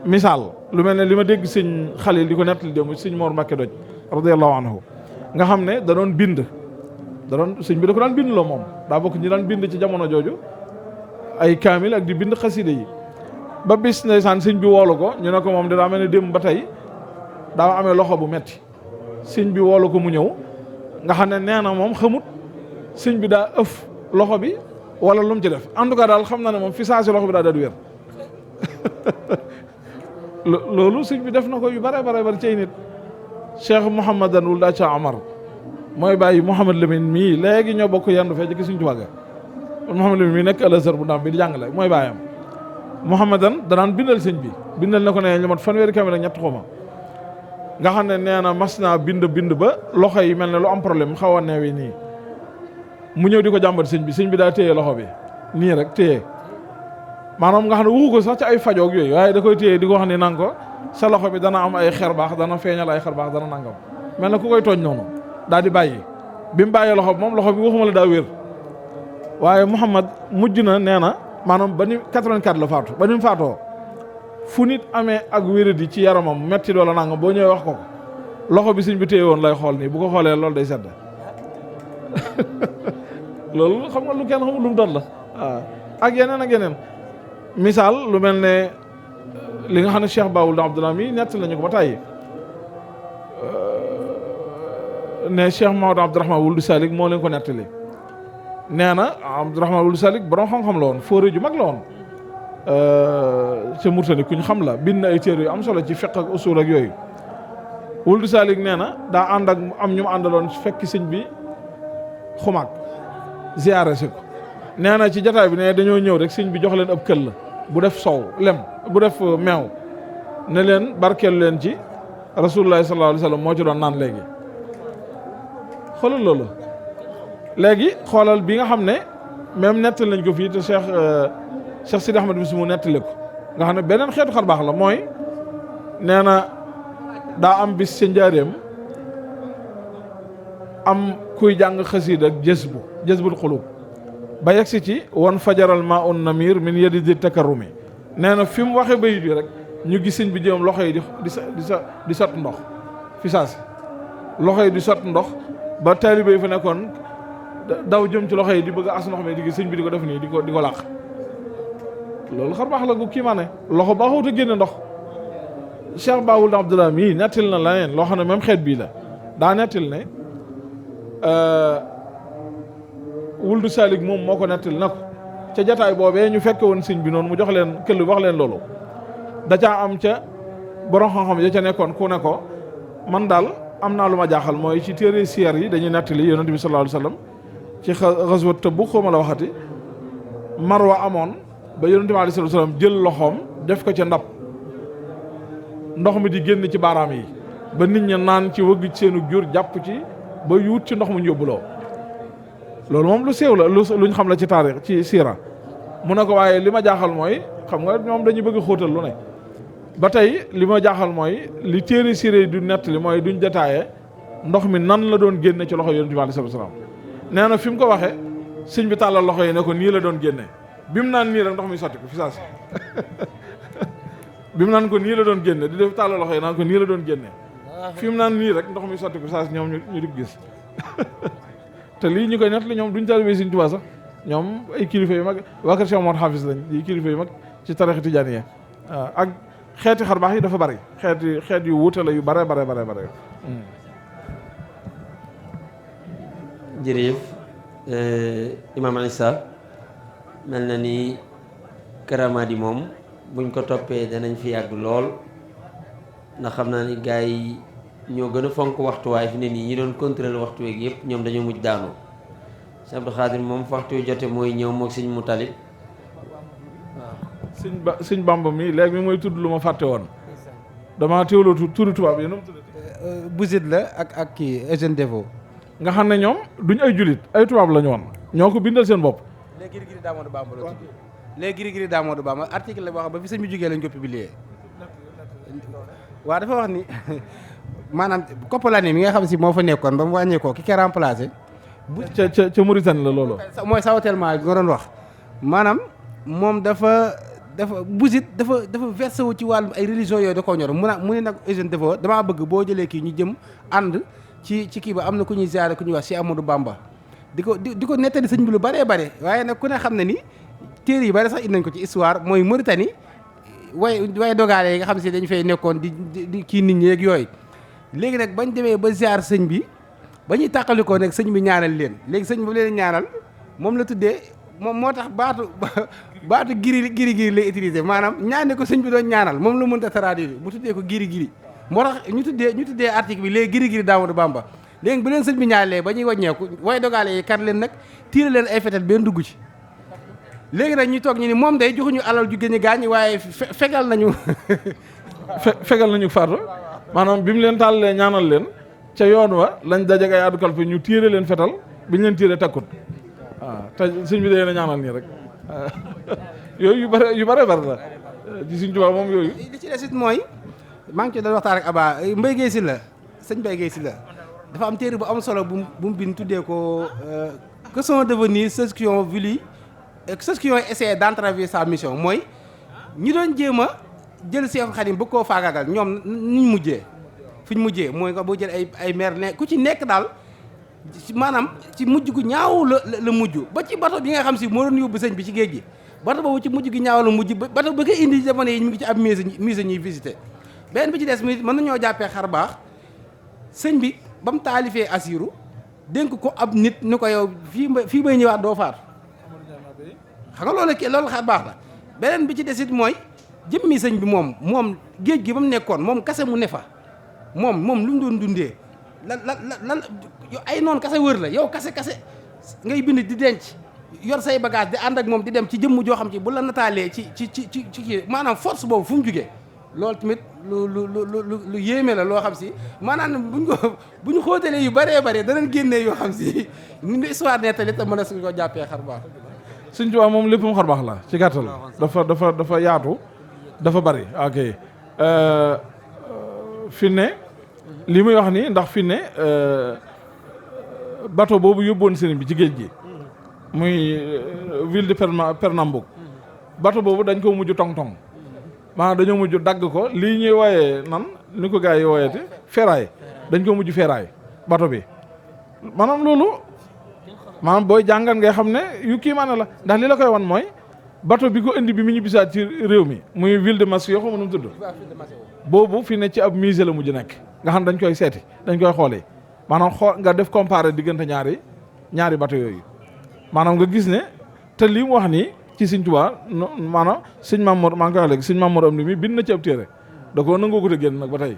misaal lu mel ne li ma dégg sëñ Xalil di ko nettali démb sëñ Mor Mbàkke Doj radiyallahu anhu nga xam ne da doon bind sëñ bi da ko daan bind loo moom daa bokk ñi daan bind ci jamono jooju ay kaamil ak di bind xaside yi ba bis ndeysaan sëñ bi woolu ko ñu ne ko moom daa mel ne démb ba tey daa amee loxo bu metti sëñ bi woolu ko mu ñëw nga xam ne nee na moom xamut sëñ bi daa ëf loxo bi wala lu mu ci def en tout cas daal xam na ne moom fi saa si loxo bi daa daal di wér loolu sëñ bi def na ko yu bare ci ay nit Cheikh Mouhamadan wul daa ca Amar mooy bàyyi Mouhamad Lamine mii léegi ñoo bokk yendu fee ci Sëñ Tuubaa ga Mouhamad Lamine mii nekk Al-Azhar bu ndaam bi di jàngale mooy bàyyam Mouhamadan danaan bindal sëñ bi bindal na ko ne ñu mat fanweeri kaamil ak ñett xuma nga xam ne nee na mas naa bind ba loxo yi mel ne lu am problème xaw a neewi nii mu ñëw di ko jàmbat sëñ bi daa téye loxo bi nii rek téye maanaam nga xam ne waxu ko sax ci ay fajoog yooyu waaye da koy téye di ko wax ni nang ko sa loxo bi dana am ay xer baax dana feeñal ay xer baax dana nangam mel na ku koy tooñ noonu daal di bàyyi bi mu bàyyee loxo bi moom loxo bi waxuma la daa wér waaye Mouhamad mujj na nee na maanaam ba ni 84 la faatu ba ni mu faatoo fu nit amee ak wéradi ci yaramam metti wala nangam boo ñëwee wax ko loxo bi sëñ bi téye woon lay xool nii bu ko xoolee loolu day sedd loolu xam nga lu kenn xamul lu mu doon la waaw ak yeneen misaal lu mel ne li nga xam ne Cheikh Baoul Abdallah mi nett nañu ko ba tàyyi ne Cheikh Maodo Abdourahmane Wuld Salik moo leen ko nettali nee na Abdourahmane Wuld Salik borom xam-xam la woon fóore ju mag la woon ca Murtani kuñ xam la bind na ay téere yu am solo ci fiqh ak usul ak yooyu Wuld Salik nee na daa ànd ak am ñu mu àndaloon fekk sëñ bi xumaag ziyaare si ko nee na ci jataay bi ne dañoo ñëw rek sëñ bi jox leen ab këll bu def sow bu def meew ne leen barkeelu leen ci Rasulullah sallallahu alayhi wa sallam moo ci doon naan léegi xoolal loolu léegi xoolal bi nga xam ne même nettali nañ ko fii te Cheikh Sidi Ahmed Bissi mu nettali ko nga xam ne beneen xeetu xar baax la mooy nee na daa am bis ca njaareem am kuy jàng xasiid ak jazbul xulub ba yegsi ci wan fajaral maa un namir min yadi di takarrumi nee na fi mu waxee bayit yi rek ñu gis sëñ bi jëm loxo yi di sott ndox fi saasi loxo yi di sott ndox ba taalibe yi fa nekkoon daw jëm ci loxo yi di bëgg as ndox mi di gis sëñ bi di ko def nii di ko làq loolu xar baax la gu kii maa ne loxo baaxut a génne ndox Cheikh Baoul Abdallah mii nettil na leneen loo xam ne même xeet bii la daa nettil ne Wuld Salik moom moo ko nettil na ko ca jataay boobee ñu fekke woon sëñ bi noonu mu jox leen këll wax leen loolu da caa am ca borom xam-xam ya ca nekkoon ku ne ko man daal am naa lu ma jaaxal mooy ci téere siyar yi dañuy nettali yonent bi sallallahu alayhi wasallam ci xaswat Tabuk xaw ma la waxati Marwa amoon ba yonent bi alayhi wasallam jël loxoom def ko ca ndab ndox mi di génn ci baaraam yi ba nit ña naan ci wëgg ci seenu jur jàpp ci ba yuut ci ndox mu ñu yóbbuloo loolu moom lu séew la luñ xam la ci taarix ci siira mu ne ko waaye li ma jaaxal mooy xam nga ñoom dañuy bëgg xóotal lu ne ba tey li ma jaaxal mooy li téere siira yi du nettali mooy duñ détaillé ndox mi nan la doon génne ci loxo yonent bi alayhi salaam nee na fi mu ko waxee sëñ bi tàllal loxo yi ne ko nii la doon génne bi mu naan nii rek ndox mi sotti ko fi saa si bi mu naan ko nii la doon génne di def tàllal loxo yi naan ko nii la doon génne fi mu naan nii rek ndox mi sotti ko fi saa si ñoom ñu di gis te lii ñu koy nettali ñoom duñ taalibe Sëñ Tuubaa sax ñoom ay kilifa yu mag waa kër Cheikh Omar Hafiz lañ yi kilifa yu mag ci tarixa tijaaniyya ak xeeti xar baax yi dafa bari xeet yu wuute la yu bare jërëjëf Imam Issa mel na ni karamaat yi moom buñ ko toppee danañ fi yàgg lool ndax xam naa ni gars yi ñoo gën a fonk waxtu waaye fi ne nii ñi doon contrôler waxtu weeg yëpp ñoom dañoo mujj daanoo sëñ Abdou Khadir moom fa waxtu yu jote mooy ñëw moog sëñ mu talib waaw sëñ Bamba mi léegi mi mooy tudd lu ma fàtte woon damaa teewloo turi tubaab yi nu mu tudd Bousit la ak kii Eugène Deveau nga xam ne ñoom duñ ay julit ay tubaab la ñu woon ñoo ko bindal seen bopp. léegi Giri Daamoodu Bamba la tudd léegi Giri Daamoodu Bamba article la boo xam ba fi sëñ bi jógee lañ ko publier waaw dafa wax ni maanaam Koppalani mi nga xam si moo fa nekkoon ba mu wàññeekoo ki ko remplacé. ca Mauritanie la loolu. mooy sawatellement bi nga doon wax maanaam moom dafa Bousit dafa versé wu ci wàllu ay religion yooyu da koo ñor mu ne nag Eugène Deveau damaa bëgg boo jëlee kii ñu jëm ànd ci kii ba am na ku ñuy ziare ku ñuy wax Cheikh Amadou Bamba di ko nettali sëñ bi lu bëree bare waaye nag ku ne xam ne ni téere yi bëri sax indi nañ ko ci histoire mooy Mauritanie way dogaale yi nga xam si dañu fay nekkoon di kii nit ñi ak yooyu léegi nag bañ demee ba ziar sëñ bi ba ñuy tàqalikoo nag sëñ bi ñaanal leen léegi sëñ bi leen ñaanal moom la tuddee moom moo tax baatu giri lay utiliser maanaam ñaane ko sëñ bi doon ñaanal moom la mënta traduire bu tuddee ko giri moo tax ñu tuddee article bi léegi giri Daamoodu Bamba léegi bu leen sëñ bi ñaanalee ba ñuy wàññeeku way dogaale yi kar leen nag tiire leen ay fetal benn dugg ci léegi nag ñu toog ñu ni moom day joxuñu alal ju gën a gaañ waaye fegal nañu fegal nañu faatu maanaam bi mu leen tàllalee ñaanal leen ca yoon wa lañ dajeg ay addu kalpe ñu tiire leen fetal biñ leen tiire takkut waaw te sëñ bi day na ñaanal nii rek yooyu yu bare la ci Sëñ Tuubaa moom yooyu li ci des it mooy maa ngi ci doon waxtaan ak Aba Mbaye Guèye Sylla sëñ Mbaye Guèye Sylla dafa am téere bu am solo bu mu bind tuddee ko que sont devenus ceux qui ont voulu ceux qui ont essayé d'entraver sa mission mooy ñi doon jéem a jël Seexul Xadiim bëgg koo faagaagal ñoom niñ mujjee fi ñu mujjee mooy nga boo jël ay maire ne ku ci nekk daal maanaam ci mujj gu ñaaw la mujj ba ci bato bi nga xam si moo doon yóbbu sëñ bi ci géej gi bato boobu ci mujj gi ñaaw la mujj bato ba koy indi jamono yi ñu ngi ci ab musée ñuy visité benn bi ci des mën nañoo jàppee xar baax sëñ bi ba mu taalifee Asiru dénk ko ab nit ni ko yow fii bay ñëwaat doo faatu xam nga loolu xar baax la beneen bi ci des it mooy jëmmi sëñ bi moom géej gi ba mu nekkoon moom kase mu ne fa moom lu mu doon dundee lan ay noonu kase wër la yow kase ngay bind di denc yor say bagage di ànd ak moom di dem ci jëmm joo xam ci bu la nataalee ci kii maanaam force boobu fu mu jugee loolu tamit lu yéeme la loo xam si maanaam bu ñu xóotalee yu bëree bëri danañ génnee yoo xam si ni histoire nettali te mën a suñu ko jàppee xar baax. Sëñ Tuubaa moom lépp mu xar baax la ci gàttal dafa yaatu dafa bari ok fi ne li muy wax ni ndax fi ne bateau boobu yóbboon sëriñ bi ci géej gi muy ville de Pernambouc bateau boobu dañ ko mujj tong-tong maanaam dañoo mujj dagg ko lii ñuy wooyee nan ni ko gars yi wooyeete ferraille dañ ko mujj ferraille bateau bi maanaam loolu maanaam booy jàngat ngay xam ne yu kii maana la ndax li la koy wan mooy bateau bi ko indi bi mu ñu bisaat ci réew mi muy ville de Massio yoo xam nu mu tudd boobu fi ne ci ab musée la mujj nekk nga xam dañ koy seeti dañ koy xoolee maanaam nga def comparé diggante ñaari bateau yooyu maanaam nga gis ne te li mu wax nii ci Sëñ Tuubaa maanaam sëñ Mamour maa ngi koy wax léegi sëñ Mamour am ni mi bind na ci ab téere da koo nangoo ko te génn nag ba tey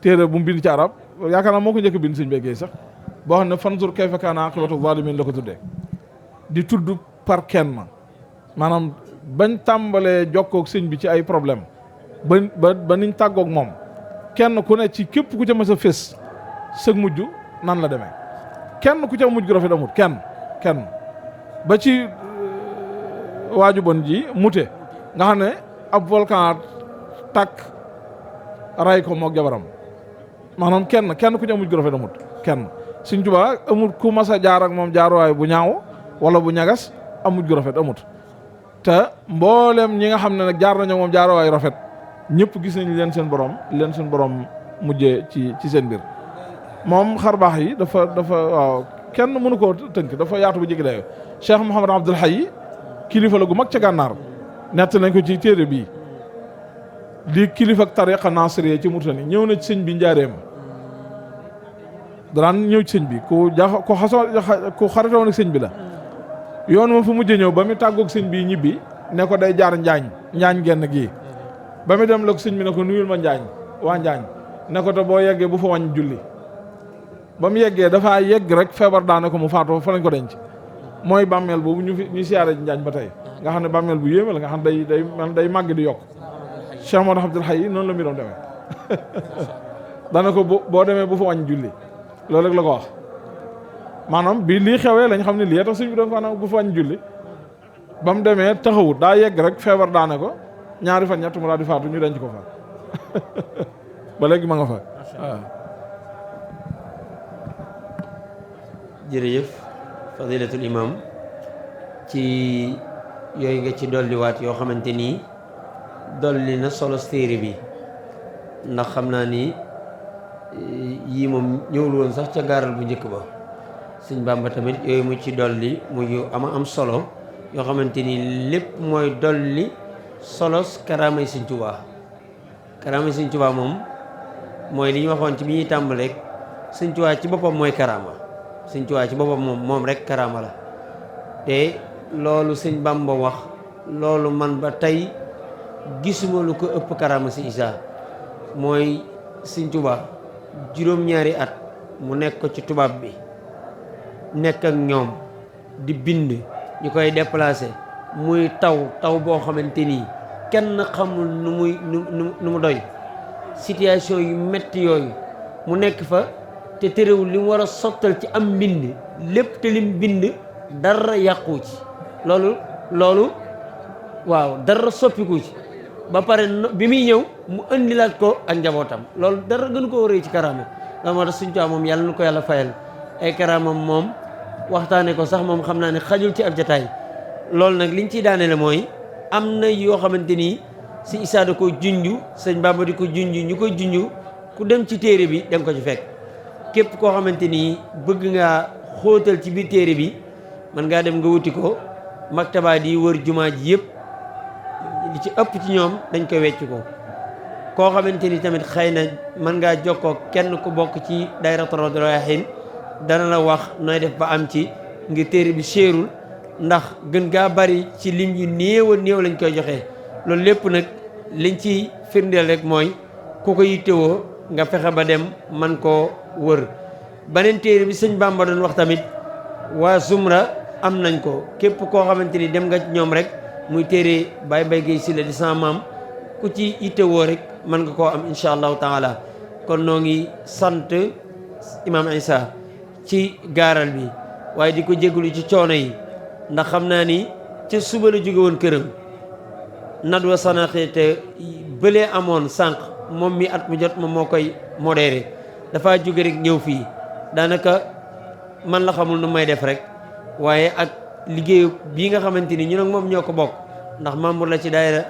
téere bu mu bind ci arab yaakaar naa moo ko njëkk bind sëñ Béggee sax boo xam ne fanzur kayfa kaana aqibatu zaalimiin la ko tuddee di tudd par kenn maanaam bañ tàmbalee jokkoog sëñ bi ci ay problème ba niñ tàggoog moom kenn ku ne ci képp ku ca mës a fés sëg mujj nan la demee kenn ku ca mujj gu rafet amut kenn ba ci waaju bon ji mute nga xam ne ab volcan tàkk ray ko moog jabaram maanaam kenn ku ca mujj gu rafet amut kenn Sëñ Tuubaa amul ku mas a jaar ak moom jaaruwaay bu ñaaw wala bu ñagas amut gu rafet amut te mboolem ñi nga xam ne nag jaar nañu moom jaaruwaay rafet ñëpp gis nañ leen seen borom mujjee ci seen mbir moom xar baax yi dafa waaw kenn mënu koo tënk dafa yaatu bu jéggi dayoo Cheikh Mouhamad Abdoul Hayy kilifa la gu mag ca gànnaar nett nañ ko ci téere bii di kilifa ak tariqa nasiriya ci Mauritanie ñëw na ci sëñ bi njaareem daan ñëw ci sëñ bi ku xaritoon ak sëñ bi la yoon moom fu mujjee ñëw ba mu tàggoog sëñ bi ñibbi ne ko day jaar njaañ genn gii ba mu dem la ko sëñ bi ne ko nuyul ma waa njaañ ne ko te boo yeggee bu fa wàññi julli ba mu yeggee dafa yegg rek feebar daane ko mu faatu fa lañ ko denc mooy bàmmeel boobu ñu siyaare njaañ ba tey nga xam ne bàmmeel bu yéeme la nga xam day màgg di yokk Cheikh Modou Abdoul Hayy noonu la mi doon demee dana ko boo demee bu fa wàññi julli loolu rek la ko wax maanaam bi lii xewee lañ xam ne lii tax suñ bi doon faana bu fa wàññi julli ba mu demee taxawut daa yegg rek feebar daane ko ñaari fan ñett mu daal di faatu ñu denc ko fa ba léegi ma nga fa waaw. jërëjëf fadilatul imam ci yooyu nga ci dolliwaat yoo xamante nii dolli na solo téere bi ndax xam naa ni yii moom ñëwul woon sax ca gaaral bu njëkk ba sëñ Bàmba tamit yooyu mu ci dolli mu yu am solo yoo xamante ni lépp mooy dolli solos karaamay sëñ Tuubaa karaamay sëñ Tuubaa moom mooy li ñu waxoon ci bi ñuy tàmbali rek sëñ Tuubaa ci boppam mooy karaama sëñ Tuubaa ci boppam moom rek karaama la te loolu sëñ Bàmba wax loolu man ba tey gisuma lu ko ëpp karaama si Isaa mooy sëñ Tuubaa juróom-ñaari at mu nekk ko ci tubaab bi nekk ak ñoom di bind ñu koy déplacé muy taw boo xamante ni kenn xamul nu mu doy situation yu metti yooyu mu nekk fa te terewul li mu war a sottal ci am mbind lépp te lim bind dara yàqu ci loolu waaw dara soppiku ci ba pare bi muy ñëw mu indilaat ko ak njabootam loolu dara gënu ko waree ci karaama la moo tax Sëñ Tuubaa moom yàlla na ko yàlla fayal ay karaamam moom waxtaane ko sax moom xam naa ne xajul ci ab jataay loolu nag liñ ciy daanele mooy am na yoo xamante ni si Isaa da ko junju sëñ Bàmba di ko junju ñu koy junju ku dem ci téere bi dem ko ci fekk képp koo xamante ni bëgg ngaa xóotal ci biir téere bi mën ngaa dem nga wuti ko maktaba di wër jumaa ji yëpp li ci ëpp ci ñoom dañ koy wecc ko koo xamante ni tamit xëy na mën ngaa jokkoo kenn ku bokk ci daayiratu Rawdu Rayaahiin dana la wax nooy def ba am ci ngir téere bi séerul ndax gën gaa bari ci lim yu néew a néew lañ koy joxe loolu lépp nag liñ ci firndeel rek mooy ku ko yittewoo nga fexe ba dem man koo wër beneen téere bi sëñ Bàmba doon wax tamit waa Zumra am nañ ko képp koo xamante ni dem nga ñoom rek muy téere Baye Mbaye Guèye Sylla di sama maam ku ci yittewoo rek mën nga koo am incha allahu taala kon noo ngi sant imam Isa ci gaaral bi waaye di ko jégalu ci coono yi ndax xam naa ni ca suba la jóge woon këram nadwa sanaxi te bëlee amoon sànq moom mi at mu jot moom moo koy modéré dafa jóge rek ñëw fii daanaka man la xamul nu may def rek waaye ak liggéeyu bii nga xamante ni ñu nag moom ñoo ko bokk ndax membre la ci daayira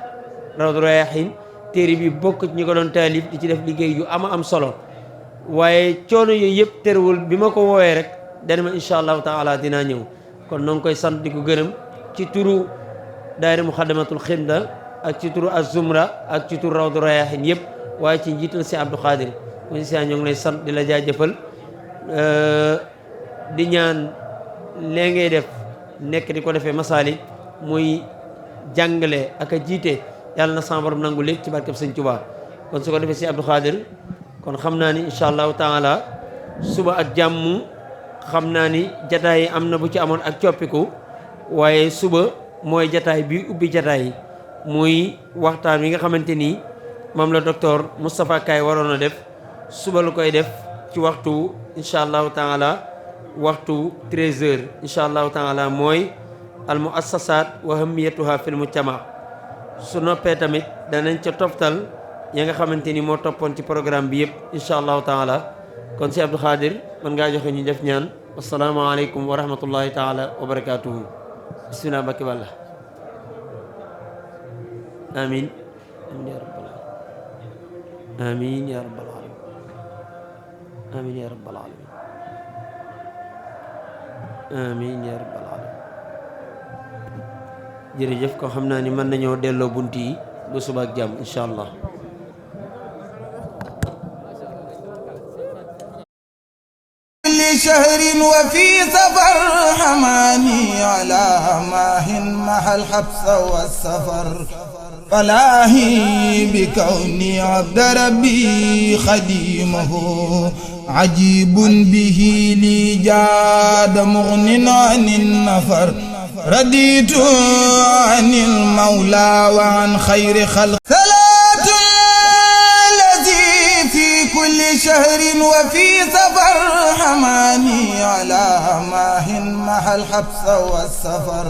Rawdu Rayaahiin téere bi bokk ci ñi ko doon taalif di ci def liggéey yu ama solo waaye coono yooyu yëpp terewul bi ma ko woowee rek dana ma incha allahu taala dinaa ñëw kon noo ngi koy sant di ko gërëm ci turu daayira Muxaddamatul Xidma ak ci turu Az-Zumra ak ci turu Rawdu Rayaahiin yëpp waaye ci njiital si Abdou Khadir mu si ñoo ngi lay sant di la jaajëfal di ñaan lee ngay def nekk di ko defee masaali muy jàngale ak a jiite yàlla na sama borom nangu lépp ci barkeb Sëñ Tuubaa kon su ko defee si Abdou Khadir kon xam naa ni incha allahu taala suba ak jàmm xam naa ni jataay yi am na bu ci amoon ak coppiku waaye suba mooy jataay bi ubbi jataay yi muy waxtaan wi nga xamante ni moom la docteur Moustapha Kay waroon a def suba lu koy def ci waxtu incha allahu taala waxtu 13h incha allahu taala mooy al muassasat wa ahamiyatuha fil mujtama su noppee tamit danañ ca toftal ya nga xamante ni moo toppoon ci programme bi yëpp incha allahu taala kon si Abdou Khadir mën ngaa joxe ñu def ñaan asalaamaaleykum wa rahmatullahi taala wa barakatuhu bismillah bakki wàlla amin amin ya rabbal alamin amin ya rabbal alamin amin ya rabbal alamin jërëjëf ko xam naa ni mën nañoo delloo bunt yi ba suba ak jàmm incha allah شهر وفي سفر حماني على ماه مع الحبس والسفر فلاهي بكوني عبد ربي خديمه عجيب به لي جاد مغن عن النفر رديت عن المولى وعن خير خلق صلاة الذي في كل شهر وفي سفر حماني على ماه مع الحبس والسفر